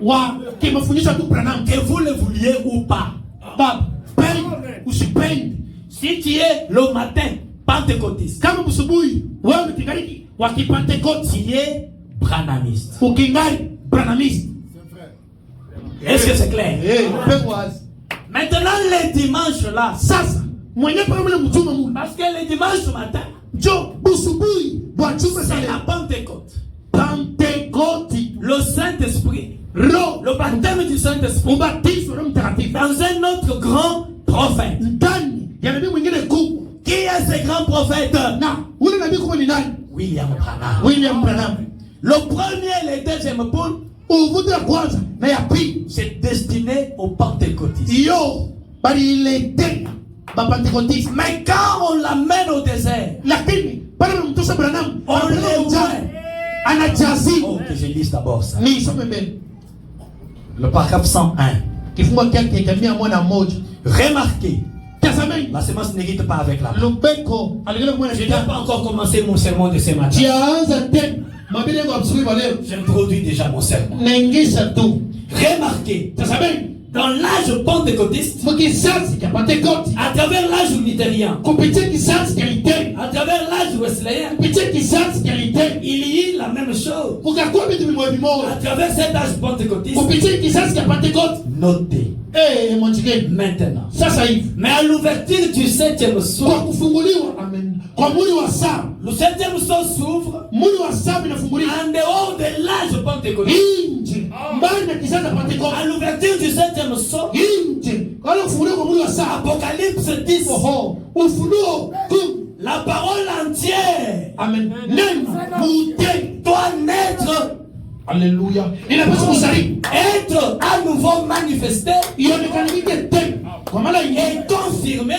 wa kimafundisha tu Branham, Que vous le vouliez ou pas. baba pende usipende, Si tu es le matin pentecôtiste, kama busubuhi wewe ukiangalia wa Kipentekoti tu es branhamiste. ukingali Branhamiste. Est-ce que c'est clair? Peko wazi. Maintenant, les dimanches là, Sasa mwenye pale mle mtume mule parce que le dimanche matin, njo busubuhi bwa chumba c'est sale la Pentecôte. Pentekoti Le Saint-Esprit, ro le baptême du Saint-Esprit ubatizo wa Roho Mtakatifu autre grand prophète? ndani ya nabii mwingine kubwa. Qui est ce grand prophète? Na ule nabii kubwa ni nani? William Branham. William Branham. Le premier et le deuxième pôle, Uvuti ya kwanza na ya pili c'est destiné aux pentecôtistes. iyo baliletea bapentekotiste. Mais quand on l'amène au désert, Lakini pale mtosa Branham on le voit. anajaziwa. Oh, que je lise d'abord ça. Ni some mbele Le paragraphe 101. kifungo kyake kamia mwana mmoja. Remarquez, Tazameni la semence n'hérite pas avec la main. Lubeko aligala mwana Je n'ai kitani. pas encore commencé mon sermon de ce matin. Tianza tena mabili yangu abisuri baleo. J'introduis déjà mon sermon. Naingisha tu. Remarquez, Tazameni dans l'âge pentecôtiste, mkisazi cha Pentecote à travers l'âge unitérien, kupitia kisazi cha Literi, à travers l'âge wesleyen, kupitia kisazi cha Literi il y a la même chose. kukakuwa vitu vimoja À vimoja travers cet âge pentecôtiste, kupitia kisazi cha Pentecote. notez Mwanjikeni maintenant. sasa hivi Mais à l'ouverture du 7e kwa soir, kufunguliwa, amen, kwa mwili wa saba, le 7e soir s'ouvre mwili wa saba inafunguliwa en dehors de l'âge pentecôtiste. nje, mbali na kizazi cha Pentecote, À l'ouverture du 7e soir, nje wala kufunguliwa kwa mwili wa saba. Apocalypse 10, Oho, ufunuo kumi. la parole entière Amen, neno mute, doit naître, haleluya, inapaswa kuzaliwa être à nouveau manifestée ionekanike tena kwa mara et nyingine, confirmée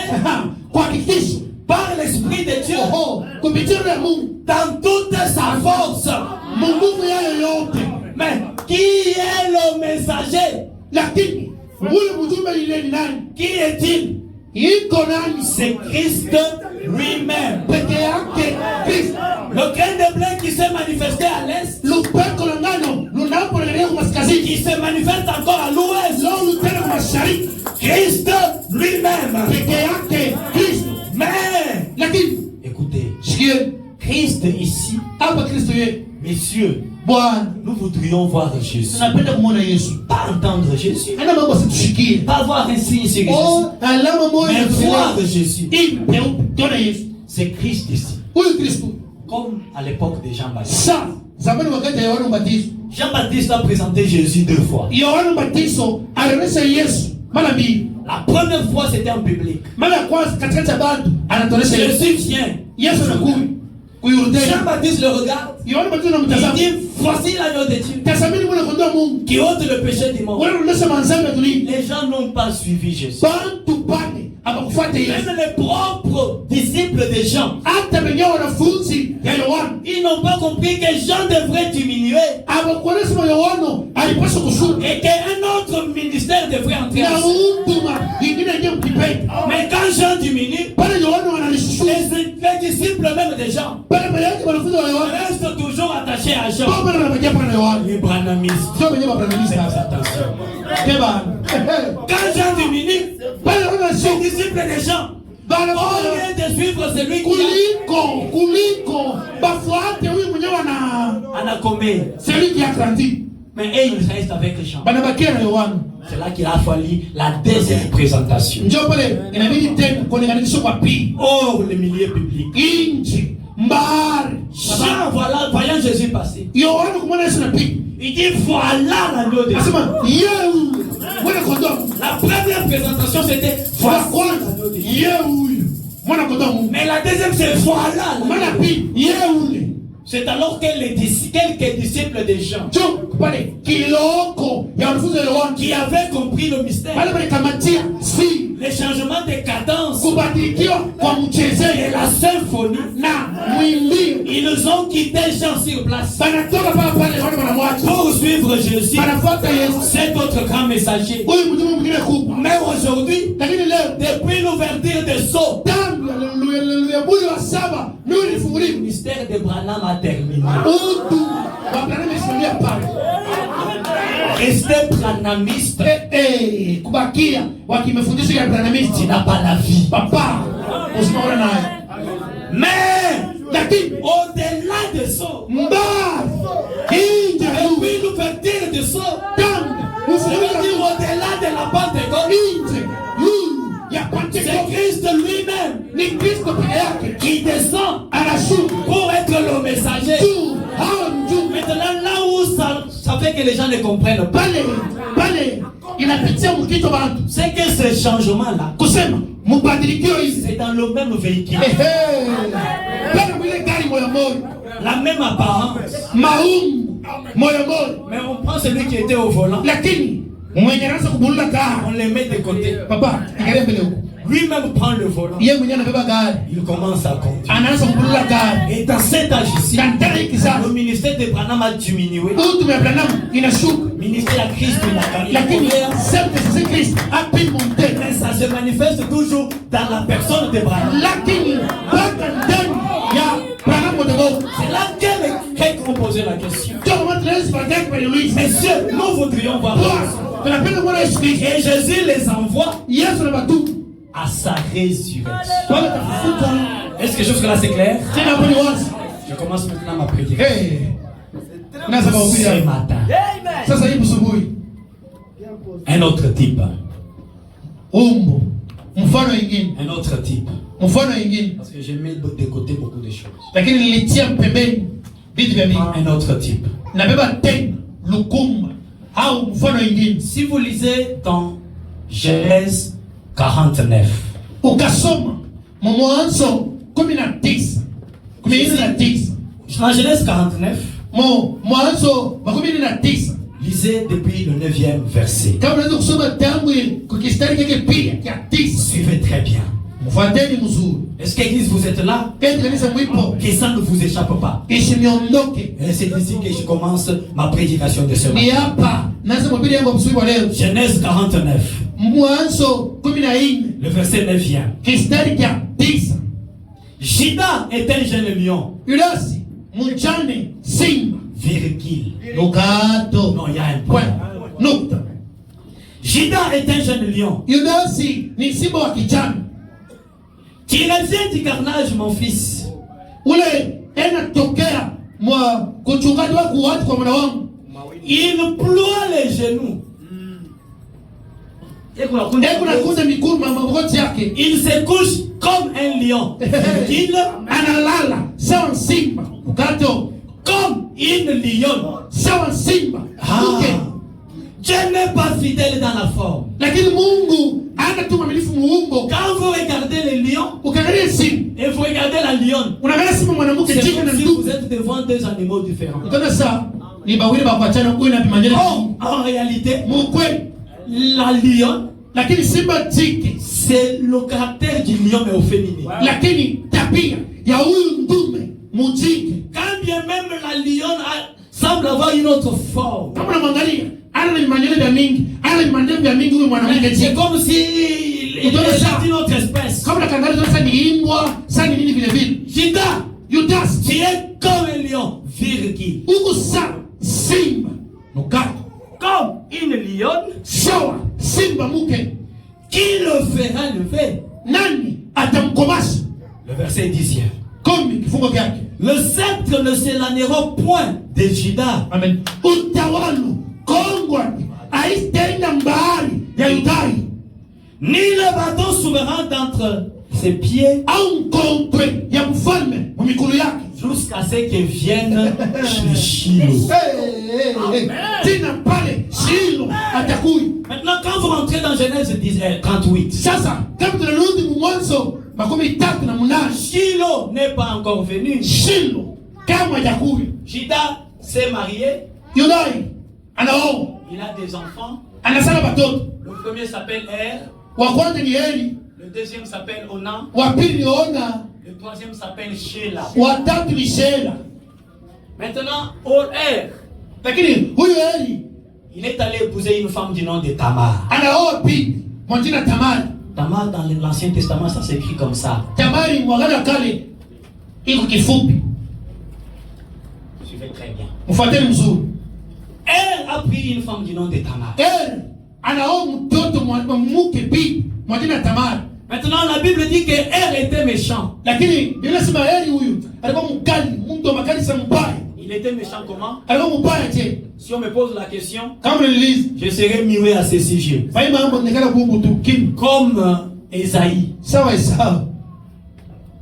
kuhakikishwa par l'Esprit de Dieu oho, kupitia roho ya Mungu dans toute sa force. munguvu yayo yote. Mais qui est le messager? Lakini ule mtume ile ni nani? Qui est-il? Iko nani? C'est Christ lui-même. Peke yake Kristo. Le grain de blé qui s'est manifesté à l'est, Lupeko la ngano lunapoelekea kwa kaskazini, qui se manifeste encore à l'ouest. leo lutena kwa mashariki, Christ lui-même. peke yake Kristo. Mais, Lakini écoutez, sikieni Christ ici, hapa Kristo yeye, messieurs, Bwana, nous voudrions voir Jésus. tunapenda kumwona Yesu. Pas entendre Jésus. Ana mambo situshikie. Pas voir un signe sur Jésus. Oh, alama moja Mais voir tusione. Jésus. Ili peupe tuone Yesu. C'est Christ ici. Huyu Kristo. Comme à l'époque de Jean-Baptiste. Sasa zamani wakati ya Yohana Mbatizo, Jean-Baptiste a présenté Jésus 2 fois. Yohana Mbatizo alionyesha Yesu mara mbili. La première fois, c'était en public. Mara ya kwanza katikati ya bantu anatuonyesha Yesu. Jésus vient. Yesu anakuja kuyurudeni. Jean-Baptiste le regarde. Yohana Mbatizo Il anamtazama. dit, voici l'agneau de Dieu Tazameni mwana kondoo wa Mungu. qui ôte le péché du monde. Wale wanaonyesha manzambi ya dunia. Les gens n'ont pas suivi Jésus. Bantu pale hawakufuata Yesu. Même les propres disciples de Jean, Hata wenyewe wanafunzi ya Yohana ils n'ont pas compris que Jean devrait diminuer hawakuonyesha Yohana alipaswa kushuka et qu'un autre ministère devrait entrer na en scène. huduma ingine ndio mkipenda. Mais quand Jean diminue, Pale Yohana wanalishusha. les disciples même de Jean Pale mbele yake wanafunzi wa Yohana restent toujours attachés à Jean. baba anabakia pale na Yohana. Les branhamistes. Sio wenyewe wabranamisi Faites sasa. attention. Keba. Quand Jean diminue, Pale Yohana les sio disciples de Jean, bana au lieu de suivre celui qui kuliko bafuate huyu mwenyewe a commis, celui qui a grandi. mais eux, ils restent avec Jean. Banabakia na Yohana. C'est là qu'il a fallu la deuxième présentation. Njoo pale inabidi tena kulinganisha kwa pili. Oh, le milieu public. Inchi mbari. Jean, voilà, voyant Jésus passer. Yohana kumwona Yesu anapita. Il dit, voilà l'agneau de Dieu. Anasema yeu mwana kondoo. La première présentation, c'était, Kwa voici kwanza l'agneau de Dieu. yeu mwana kondoo Mungu. Mais la deuxième, c'est voilà l'agneau. Mwana pili yeu. C'est alors que quelques disciples de Jean Njoo pale kiloko ya wanafunzi wa Yohana qui avaient compris le mystère, pale pale kamatia si les changements de cadence kubadilikiwa kwa et mchezaji la symphonie, na mwimbio. ils ont quitté Jean sur place Banatoka pale pale Yohana wanamwacha. pour suivre Jésus, Banafuata Yesu. cet autre grand messager. Huyu mtume mwingine kubwa. Mais aujourd'hui, Lakini leo depuis l'ouverture des sceaux, tangu ya mwezi wa saba ndio le ilifunguliwa. mystère de Branham a terminé. Utu wapana mesimamia pale. Rester branhamiste, Kubakia wakimefundisha ya tu branamisti n'as pas la vie. papa usimaona naye. Mais Lakini au-delà de ça, mbali nje depuis l'ouverture des sceaux, tangu ça veut dire au-delà de la Pentecôte, nje ya c'est Pentecoste Christ lui-même ni Kristo peke yake qui descend anashuka pour être le messager. juu hao juu Maintenant, là où ça fait que les gens ne comprennent pas, pale inapitia mkito bantu c'est que ce Ce changement-là, kusema mubadilikio hizi c'est dans le même véhicule. Bana mwile gari moya moya, La même apparence. maungu moya moya, Mais on prend celui qui était au volant, lakini mwenye anaanza kubulula on gari, les met de côté. papa angalia mbele huko, Lui-même prend le volant. yeye mwenyewe anabeba gari, Il commence à conduire. anaanza kubulula gari. Et dans cet âge ici, Ndani hiki sasa le ministère de Branham a diminué. utu ya Branham inashuka, Le ministère à Christ de la lakini carrière. sante sisi Kristo api monte, Mais ça se manifeste toujours dans la personne de Branham. lakini mpaka ndani ya Branham mdogo. C'est là que les Grecs ont posé la question. Ndio kama tunaweza kuongea kwa Luis. Messieurs, nous voudrions voir Jésus. Tunapenda kuona Yesu Kristo. Et Jésus les envoie Yesu na watu à sa résurrection. wale tafuta Est-ce que jusque-là c'est clair? tena hapo ni wazi. Je commence maintenant ma prédication. Nasa Ce kuhubiri matin, sasa hivi asubuhi. un autre type. Umbo mfano mwingine, Un autre type. mfano mwingine, Parce que j'ai mis de côté beaucoup de choses. lakini nilitia pembeni vitu vya mingi. Un autre type. Nabeba tena lukumba au mfano mwingine. Si vous lisez dans Genèse 49, Ukasoma Mwanzo 19 19 dans Genèse 49, Mwanzo 19 lisez depuis le 9e verset. kama unaweza kusoma tangu kwa kistari kile pia ya 10 Suivez très bien. mfuateni mzuri. Est-ce qu'Église vous êtes là? Kati kanisa mwipo Que ça ne vous échappe pas. isiniondoke. Et c'est ici que je commence ma prédication de ce Ni matin. hapa naanza mahubiri yangu mzuri wa leo. Genèse 49, Mwanzo 14 le verset 9e. kistari cha 10. Juda est un jeune lion, Yulasi mchane simba virgule. nukato Non, il y a un kwa point. nukta. Juda est un jeune lion. Yulasi ni simba wa kijana. Tu reviens du carnage, mon fils. Ule enatokea mwa kuchungaji wa kuwatu kwa mwana wangu. Il ploie les genoux. Eko nakunja mikuru magoti yake. Il se couche comme un lion. Virgule. Analala sawa simba ukato Comme une lionne. sawa simba. Uke. Dieu n'est pas fidèle dans la forme. Lakini Mungu anatuma mwaminifu muumbo. Quand vous regardez les lions Ukaangalia simba, et vous regardez la lionne, unaangalia simba mwanamke c'est jike na comme si vous ndugu. êtes devant deux animaux différents. Utaona saa ni bawili bakwachana kwa na pimanyele. Oh, en réalité, Mukwe. la lionne, Lakini simba jike, c'est le caractère du lion mais au féminin. lakini tabia ya huyu ndume mujike. Quand bien même la lionne semble avoir une autre forme, Kama unamwangalia ana na mimanyele vya mingi, ana na mimanyele vya mingi huyu mwanamke c'est jike. comme si il était d'une autre espèce. Kama unakangalia sasa ni imbwa, sasa ni nini vile vile. Juda, Yudas, tu es comme un lion, virgule. huku sawa simba nukato Comme une lionne sawa simba muke. qui le fera lever. Nani atamkomasha? Le verset 10e. Komi kifungo kyake. Le sceptre ne s'éloignera point de Juda. Amen. Utawalu kongwa haitaenda mbali ya Yudai Ni le bâton souverain d'entre ses pieds au mkontwe ya mfalme wa mikulu yake. jusqu'à ce que vienne Shiloh. Tina pale Shilo atakuja. Maintenant, quand vous rentrez dans Genèse 38, Sasa kama tunarudi Mwanzo 13:8, Shiloh n'est pas encore venu. Shilo kama hajakuja. Juda s'est marié, Yudai anaoa, il a des enfants. anasala watoto. Le premier s'appelle Er, Wa kwanza ni Eli, le deuxième s'appelle Onan, wa pili ni Ona, le troisième s'appelle Sheila. wa tatu ni Shela. Maintenant, Er, Lakini huyu Eli il est allé épouser une femme du nom de Tamar. anaoa pili mwingine Tamari. Tamar, dans l'Ancien Testament, ça s'écrit comme ça. Tamari mwagana kale iko kifupi. Suivez très bien. Mfuateni mzuri. Er a pris une femme du nom de Tamar. Anaoa mtoto mke pili mwingine Tamari. Maintenant, la Bible dit que Er était méchant. Lakini yule sema Eli huyu alikuwa mkali, mtu makali sana mbaya. Il était méchant comment? Alikuwa mbaya je? Si on me pose la question, Kama niliuliza, je serai muet à ce sujet. faima mambo nikala Mungu tu kim. Comme Esaïe. Sawa sawa.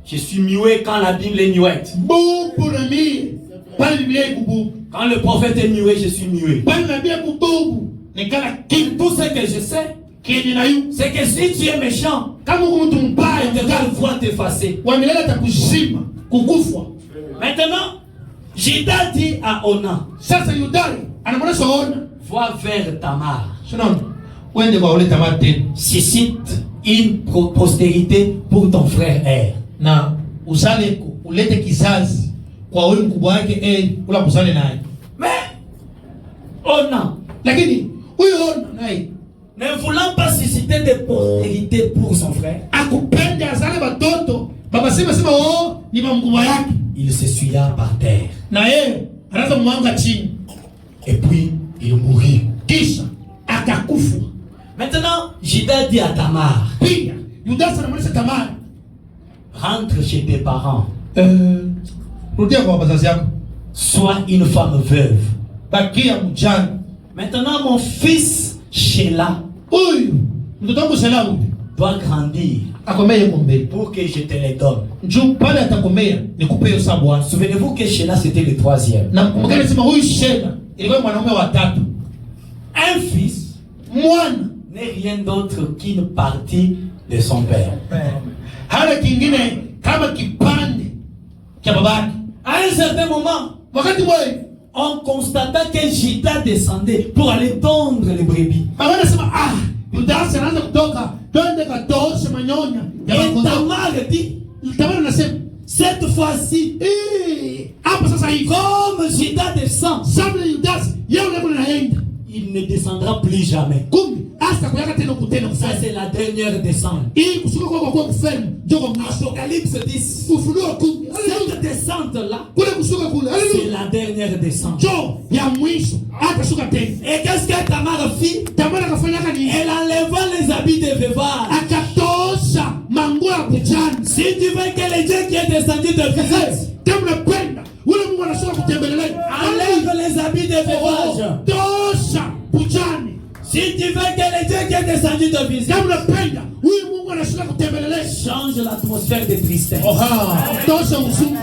Je suis muet quand la Bible est muette. Bubu na mie. Pale Biblia ikububu. Quand le prophète est muet, je suis muet. Pale nabii kububu. Nikala kim. Tout ce que je sais, kieni na yu c'est que si tu es méchant, kama uko mtu mbaya L'éternel va t'effacer. wa milele atakuzima kukufwa. Maintenant, Judas dit à Onan, Sasa Yudari anamwonyesha Ona, va vers Tamar, shinaona wende kwa ule Tamar tena suscite une postérité pour ton frère Er. na uzale ulete kizazi kwa ule mkubwa wake ula kuzale naye. Mais Onan, Lakini huyo Ona naye ne voulant pas susciter de postérité pour son frère, akupenda azale watoto baba sema ni mkubwa yake, il s'essuya par terre. na yeye anaanza mwanga chini, Et puis, il mourut. kisha akakufa. Maintenant, Judas dit à Tamar, Pia Yudasi anamwonyesha Tamar, rentre chez tes parents, rudia kwa wazazi yako, sois une femme veuve. bakia mjane. Maintenant, mon fils Sheila Huyu mtoto wangu Shela doit grandir akomeye mbele, pour que je te les donne. njoo pale atakomea nikupe hiyo sababu. Souvenez-vous que Sheila c'était le troisième. Na mkani sema huyu Shela ilikuwa mwanaume wa tatu. Un fils Mwana n'est rien d'autre qu'une partie de son père. hana kingine kama kipande cha babake. À un certain moment, Wakati mmoja on constata que Judas descendait pour aller tondre les brebis. baba sema Yudasi anaanza kutoka twende katoshe manyonya ya Et kondoo. Tamar dit, Tamar anasema cette fois-ci, hapa sasa hivi comme Judas descend, sabla Yudasi yeye ndio anaenda il ne descendra plus jamais. kumbe hasa kuyaka tena kutena Ça, kufanya c'est la dernière descente. ili kushuka kwa kufanya ndio kwa mwisho. Apocalypse 10. Ufunuo 10 Cette descente-là, kule kushuka kule c'est haleluya la dernière descente. ndio ya mwisho atashuka tena. Et qu'est-ce que Tamar fit? Tamar akafanya nini? Elle enleva les habits de veuvage. Akatosha manguo ya kujana. Si tu veux que le Dieu qui est descendu de visite Kama unapenda ule Mungu anashuka kutembelea, enlève les habits de veuvage. tosha kujana. Si tu veux que le Dieu qui est descendu de visite Kama unapenda huyu Mungu anashuka kutembelea, change l'atmosphère de tristesse. tosha huzuni,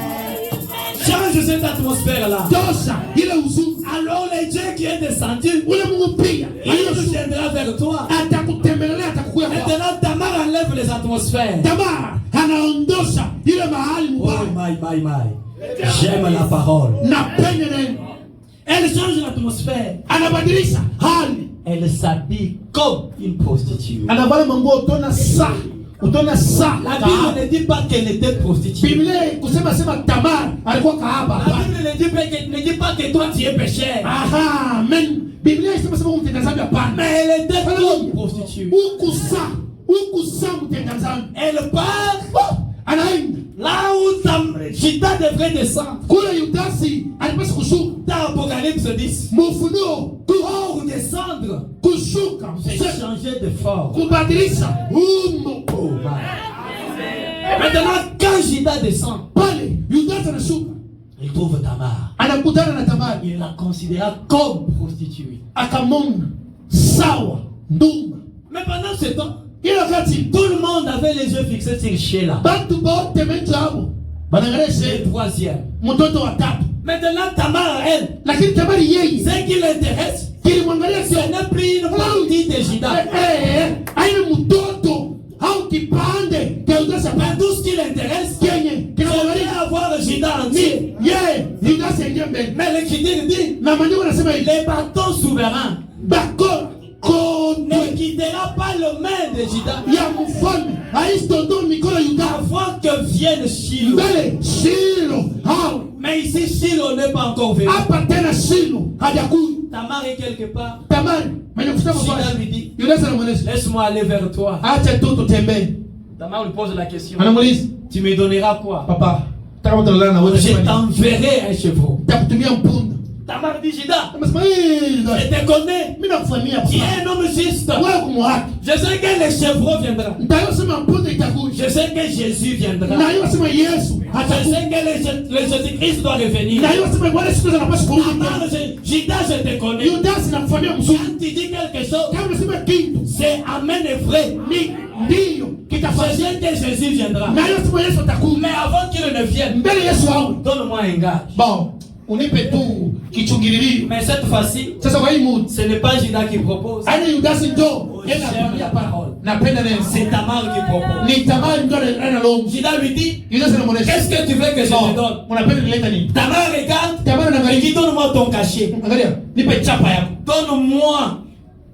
Change cette atmosphère-là. tosha ile huzuni. Alors le Dieu qui est descendu, Ule Mungu pia il viendra vers toi. atakutembelea, atakukuya kwa. Maintenant, Tamar enlève les atmosphères. Tamar anaondosha ile mahali Oh, mbaya. my. J'aime la parole. Napenda neno, Elle change l'atmosphère. anabadilisha hali, Elle s'habille comme une prostituée. anavala manguo utona saa La Bible ne dit pas qu'elle était prostituée. Biblia kusema Tamar alikuwa kahaba. La Bible ne dit pas que toi tu es pécheur. Amen. Biblia inasema mtendazaji hapana. Mais elle était comme prostituée. Ukusa mtendazaji. Elle part Anaenda là où Judas devrait descendre. kule Yudasi alipaswa kushuka. Dans Apocalypse 10. Mfunuo Pour descendre, kushuka, c'est changer de forme. kubadilisha umo. Oh my. Maintenant, quand Judas descend, Pale Yudasi anashuka, il trouve Tamar. anakutana na Tamari, Il la considéra comme prostituée. akamona sawa nduma. Mais pendant ce temps, Ile wakati tout le monde avait les yeux fixés sur Sheila, batu bote mengi hapo banaangalia le Shela, troisième. mtoto wa tatu. Maintenant, Tamar, elle, Lakini Tamari yeye ce qui l'intéresse, kilimwangalia ce sio n'est plus une partie de Judas. aina mtoto au kipande cha Yudasi Mais hapana. tout ce qui l'intéresse, Kenye c'est kinamwangalia avoir Judas entier. ni yeye Yudasi aingie mbele. Mais l'Écriture dit, Na maandiko yanasema hivi, les bâtons souverains bakora kote ne quittera pas le main de Judas ya mfalme haisitotoa mikono ya Yudasi avant que vienne Shiloh. mbele Shilo hao. Mais ici, Shiloh n'est pas encore venu. Hapa tena Shilo hajakuja. Tamar est quelque part. Tamari mwenye kusema Judas basi lui dit, Yudasi anamuuliza, laisse-moi aller vers toi. acha tu tutembee. Tamar lui pose la question. Anamuuliza, Tu me donneras quoi? papa, kama tutalala na wewe Je sema t'enverrai un chevreau. nitakutumia mpunda. Tamar dit, Judas, Anasema je te connais. mimi nakufahamia Tu papa. es un homme juste. Wewe kumhaki. Je sais que le chevreau viendra. Nitayosema mpunda itakuja. Je sais que Jésus viendra. Na hiyo sema Yesu Je atakuja. sais que le Jésus-Christ doit revenir. Na hiyo sema Bwana siku zinapaswa kurudi. Tamar, Judas, je te connais. Yudasi nakufahamia mzuri. Quand tu dis quelque chose, Kama unasema kitu c'est amen et vrai. ni ndio Je kitafanyika. sais que Jésus viendra. Na hiyo sema Yesu atakuja. Mais avant qu'il ne vienne, Mbele Yesu awe. donne-moi un gage. Bon, unipe tu kichungililio. Mais cette fois-ci, Sasa kwa hii mood, ce n'est pas Judas qui propose. ani Yudasi ndo yeye J'aime anakuambia la hapana. parole. Napenda neno. C'est Tamar qui propose. Ni Tamari ndo analongo. Judas lui dit, Yudasi anamuonesha. qu'est-ce que tu veux que je te donne? Unapenda nileta nini? Tamar regarde, Tamari il anaangalia. dit, donne-moi ton cachet. Angalia, nipe chapa yako. Donne-moi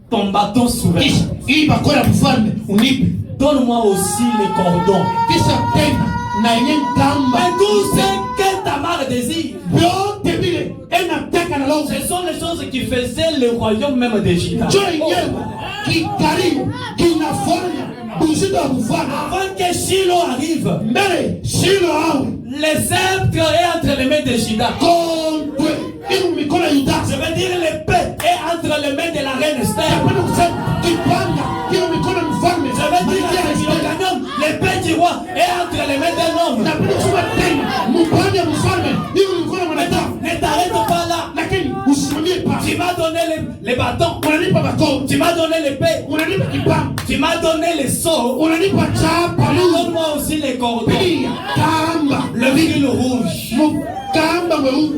ton bâton souverain. Kisha hii bakora mfalme unipe. Donne-moi aussi les cordons. Kisha tena na yenye kamba. Mais tout ce que Tamar désire, Vyote vile enataka na longo. ce sont les choses qui faisaient le royaume même de Judas. Njoo yenyewe kikaribu kinafanya buzito ya kufanya. Avant que Shiloh arrive, Mbele Shilo au les sceptres est entre les mains de Judas. kondwe inu mikono ya Je Yudasi. veux dire, l'épée est entre les mains de la reine Esther. Napenda kusema kipanga kile mikono ya mfalme. Je veux dire, Malkia le Esther. canyon, l'épée du roi est entre les mains d'un homme. Napenda kusema tena mpande ya mfalme inu mikono ya mwanadamu. Ne t'arrête pas là. Lakini usimamie pa. Tu m'as donné les bâtons. Unanipa bakoro. Tu m'as donné l'épée. Unanipa kipanga. Tu m'as donné les seaux. Unanipa chapa lulu. Donne-moi aussi les cordons. Pia kamba. Le fil rouge. Mkamba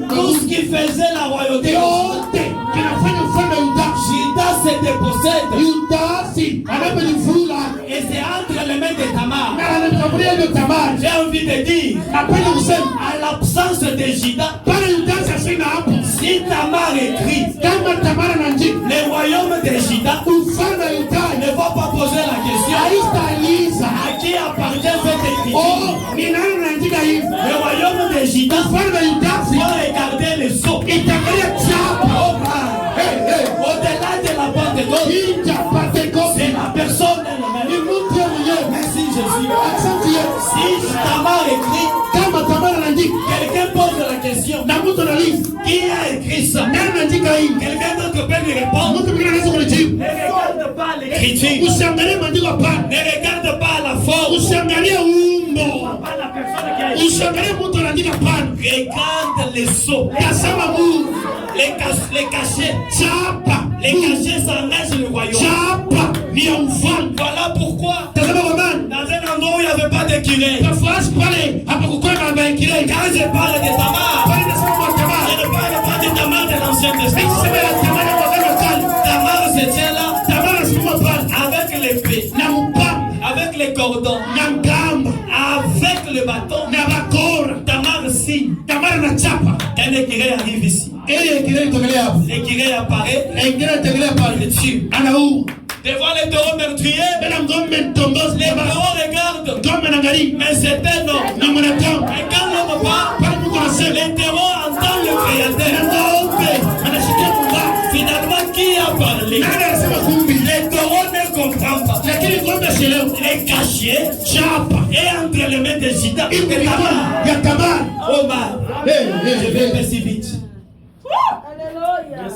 Tout ce qui faisait la royauté. yote kinafanya mfalme wa Yudasi. Judas se dépossède. Yudasi anapojifurula Et c'est entre les mains de Tamar. na anamkaburia hiyo Tamari. J'ai envie de dire, Napenda kusema à l'absence de Judas, pale Yudasi asina hapo, si Tamar écrit, kama Tamara anaandika le royaume de Judas ufalme wa Yudasi ne va pas poser la question haistaliza à qui appartient cette écriture. oh, ni nani anaandika hivi? Le royaume de Judas Ufalme wa Yudasi va regarder les sceaux. itaangalia chapa. Oh, man. Hey, hey, Au-delà de la Pentecôte, inja Pentekoste c'est la personne ni elle-même. mtu mwenyewe. Merci Jésus. Asante Yesu. Si Tamar écrit, Kama Tamara anaandika quelqu'un pose la question, na mtu analiza qui a écrit ça? nani anaandika hivi? Quelqu'un d'autre peut lui répondre. Mtu mwingine anaweza kunijibu. Ne regarde pas l'écriture. Usiangalie maandiko hapana. Ne regarde pas la forme. Usiangalie umbo. Pas la personne qui a écrit. Usiangalie mtu anaandika hapana. Regarde les sceaux. Tazama Mungu. Les cachets. Chapa. Les cachets s'engagent le royaume. Chapa ni ya mfalme. Voilà pourquoi, Tazama kwa maana dans un endroit où il n'y avait pas de curé, nafasi pale hapakukuwa na maingilio. quand je parle de Tamar, Pale nasema kwa je Tamara. ne parle pas de Tamar de l'Ancien Testament. Sema ya Tamara kwa Agano la Kale. Tamar se tient là Tamara anasimama pale avec l'épée, na mpanga avec les cordons, na ngamba avec le bâton. na bakora. Tamar signe. Tamara na chapa. Un écureuil arrive ici. Ile kile itokelea hapo. L'écureuil apparaît, Ingine itokelea pale. le tue. Anaua. Devant les taureaux meurtriers, Bila ngombe ntongozi les leba. taureaux regardent, Ngombe anaangalia. mais c'est un homme. Na mwanadamu. Et quand l'homme part, Pale Mungu anasema les taureaux entendent le na créateur. ngombe anashikia Mungu. Finalement, qui a parlé? Nani anasema kumbi? Les taureaux ne comprennent pas. Lakini ngombe asielewe. Les cachets Chapa. et entre les mains de Judas. Iko mikono ya Tamara. Oh man, je vais passer vite.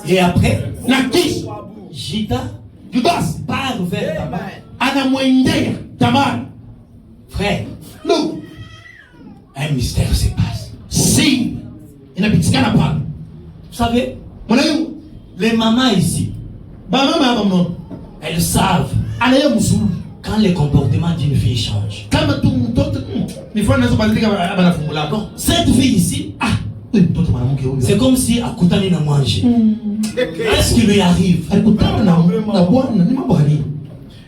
Et après, Na kisha Judas Yudasi part vers Tamar. anamwendea Tamara. Frère, Ndugu, un mystère se passe. si inapitikana pale. Vous savez, Mwanangu, les mamans ici, bamama hapa mnono elles savent anaye mzuri quand le comportement d'une fille change. kama tu mtoto mifano naweza kubadilika hapa na fungu lako. Donc, cette fille ici, Huyu mtoto mwanamke huyu c'est comme si akutani na manger. Qu'est-ce qui lui arrive? alikutana na Bwana, ni mambo gani?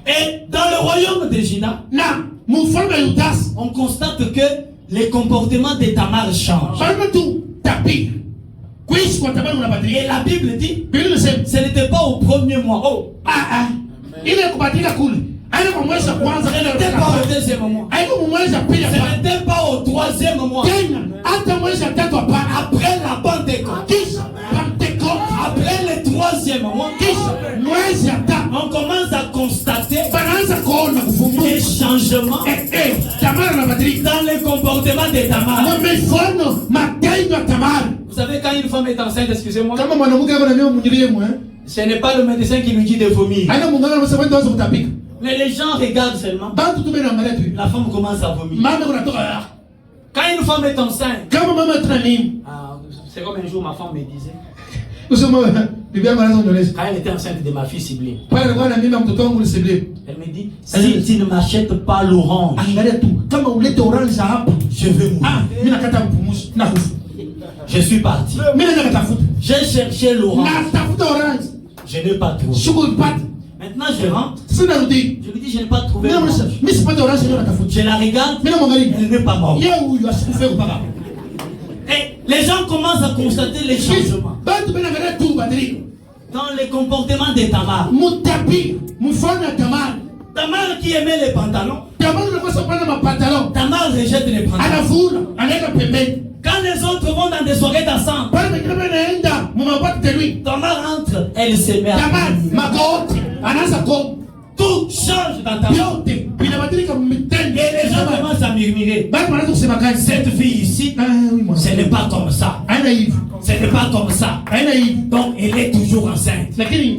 Et dans le royaume de Judas, Na mfalme Yudasi on constate que les comportements de Tamar changent. bado tu tabia kuishi kwa Tamara unabadilika. Et la Bible dit, Biblia inasema ce n'était pas au premier mois. Oh, ile kubadilika kule aina kwa mwezi wa kwanza ce n'était pas au deuxième mois. aina kwa mwezi wa pili Ce hapana. n'était pas au troisième mois. Tena hata mwezi wa tatu hapana. Après la Pentecôte, Kisha Pentekoste, après le troisième mois, kisha mwezi wa tatu on commence à constater banaanza kuona kufumbua des changements Tamara anabadilika. dans le comportement de Tamar. Na mifano matendo ya Tamara. Vous savez, quand une femme est enceinte, excusez-moi, Kama mwanamke hapo na mimi mnyilie mwe. ce n'est pas le médecin qui lui dit de vomir. Aina mungana anasema ndio wazo kutapika. Mais les gens regardent seulement. Bantu tu bena angalia tu. La femme commence à vomir. Mama kunatoka. Quand une femme est enceinte, Kama mama tuna nini? c'est comme un jour ma femme me disait, Usema bibi yangu anaanza kunyonyesha. quand elle était enceinte de ma fille Sibling, Pale alikuwa na mimba mtoto wangu Sibling. elle me dit, si tu ne m'achètes pas l'orange, Angalia tu kama ulete orange hapa. je vais mourir. Mimi nakata mpumushi na kufa. Je suis parti. J'ai cherché l'orange. Je n'ai pas trouvé. Maintenant je rentre. Je lui dis je n'ai pas trouvé l'orange. Je la regarde. Elle n'est pas morte. Et les gens commencent à constater les changements dans les comportements de Tamar. Tamar qui aimait les pantalons. Tamar rejette les pantalons. Quand les autres vont dans des soirées d'ensemble, Tamar entre, elle se met à tout change dans ta vie. Et les gens commencent à murmurer. Cette fille ici, ce n'est pas comme ça. Ce n'est pas comme ça. Donc elle est toujours enceinte. Elle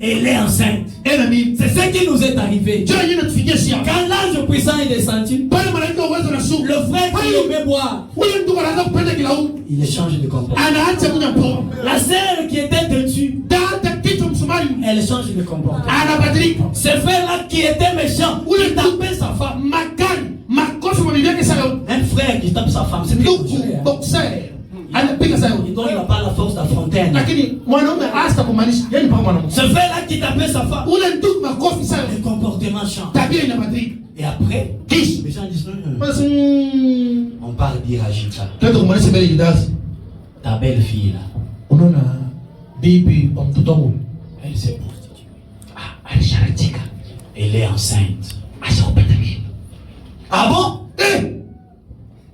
est enceinte. C'est ce qui nous est arrivé. Quand l'ange puissant est descendu, le frère qui aimait boire, il change de comportement. La sœur qui était dessus, elle change de comportement. Ce frère-là qui était méchant, il tapait sa femme. Un frère qui tape sa femme, c'est boxeur. Donc il n'a pas la force d'affronter. Ce frère-là qui tapait sa femme, le comportement change. Et après, les gens disent on part dire à Gita, ta belle fille là, elle s'est prostituée. Elle est enceinte. Ah bon?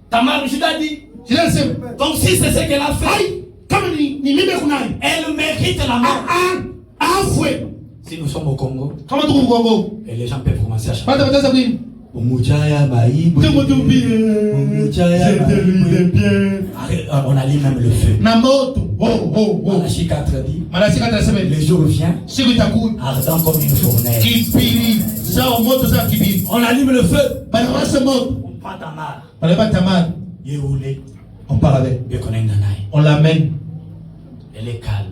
Tamar, je t'ai dit. Donc si c'est ce qu'elle a fait, elle mérite la mort. Si nous sommes au Congo, et les gens peuvent commencer à chanter. On allume même le feu. Malachi 4 dit, le jour vient, ardent comme une fournaise. On allume le feu. On prend Tamar. On parle avec. On l'amène. Elle est calme.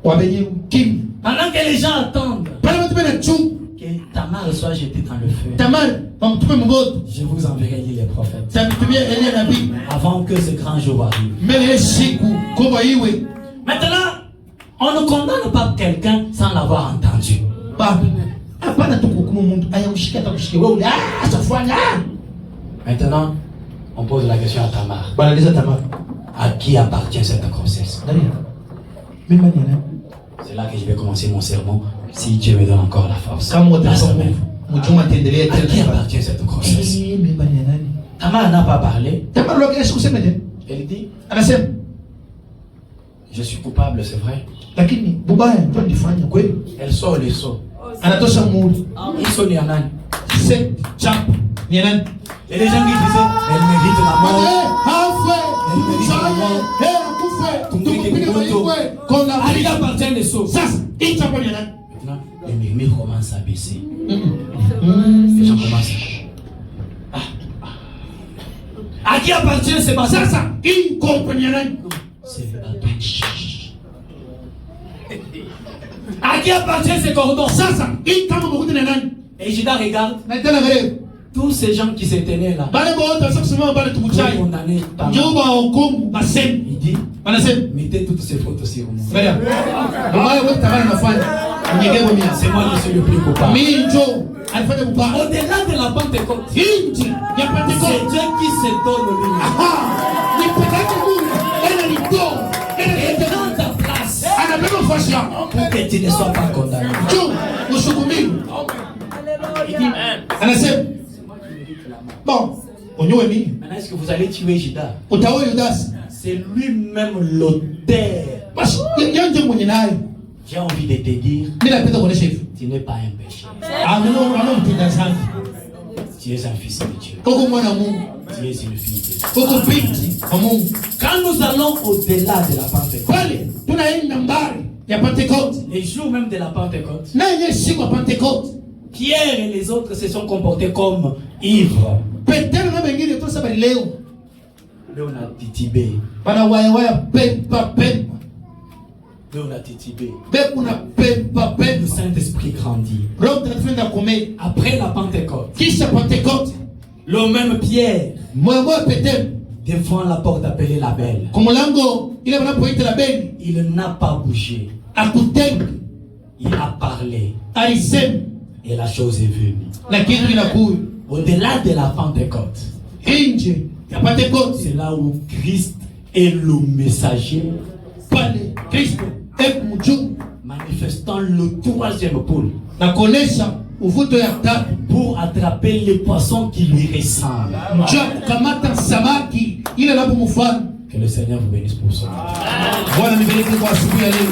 Pendant que les gens attendent que Tamar soit jetée dans le feu, je vous enverrai lire les prophètes avant que ce grand jour arrive. Maintenant, on ne condamne pas quelqu'un sans l'avoir entendu. Maintenant, on pose la question à Tamar. À qui appartient cette grossesse? C'est là que je vais commencer mon sermon, si Dieu me donne encore la force. La semaine. À qui appartient cette grossesse? Tamar n'a pas parlé. Elle dit, je suis coupable, c'est vrai. Elle sort les seaux. Il sort les ananes. Et les gens qui disaient, elle mérite la mort. Elle mérite la mort. À qui appartient les seaux? Maintenant, les murmures commencent à baisser. Les gens commencent à qui appartient ce bateau? C'est le bateau. À qui appartient ce cordon? Et Judas regarde. Tous ces gens qui se tenaient là, condamnés par il dit, mettez toutes ces fautes sur moi. C'est moi qui suis le plus coupable. Au-delà de la Pentecôte, c'est Dieu qui se donne lui-même. Et dans ta place, pour que tu ne sois pas condamné. Bon, maintenant est-ce que vous allez tuer Judas? C'est lui-même l'auteur. J'ai envie de te dire, tu n'es pas un péché. Tu es un fils de Dieu. Tu es une fille de Dieu. Quand nous allons au-delà de la Pentecôte, les jours même de la Pentecôte, Pierre et les autres se sont comportés comme ivres. Là on a titibé. Là on a titibé. Le Saint-Esprit grandit. Après la Pentecôte, le même Pierre devant la porte appelée la Belle. kumulango ile wanapoita la Beli, Il n'a pas bougé. akutenga, Il a parlé. alisema Et la chose est venue. na kitu inakuya Au-delà de la Pentecôte, nje ya Pentekoste. c'est là où Christ est le messager, Pale Kristo mjumbe manifestant le troisième pôle na kuonesha uvuto ya tatu pour attraper les poissons qui lui ressemblent. njia kukamata samaki ile napomfano. Que le Seigneur vous bénisse pour ça. Bwana nibariki kwa asubuhi ya leo.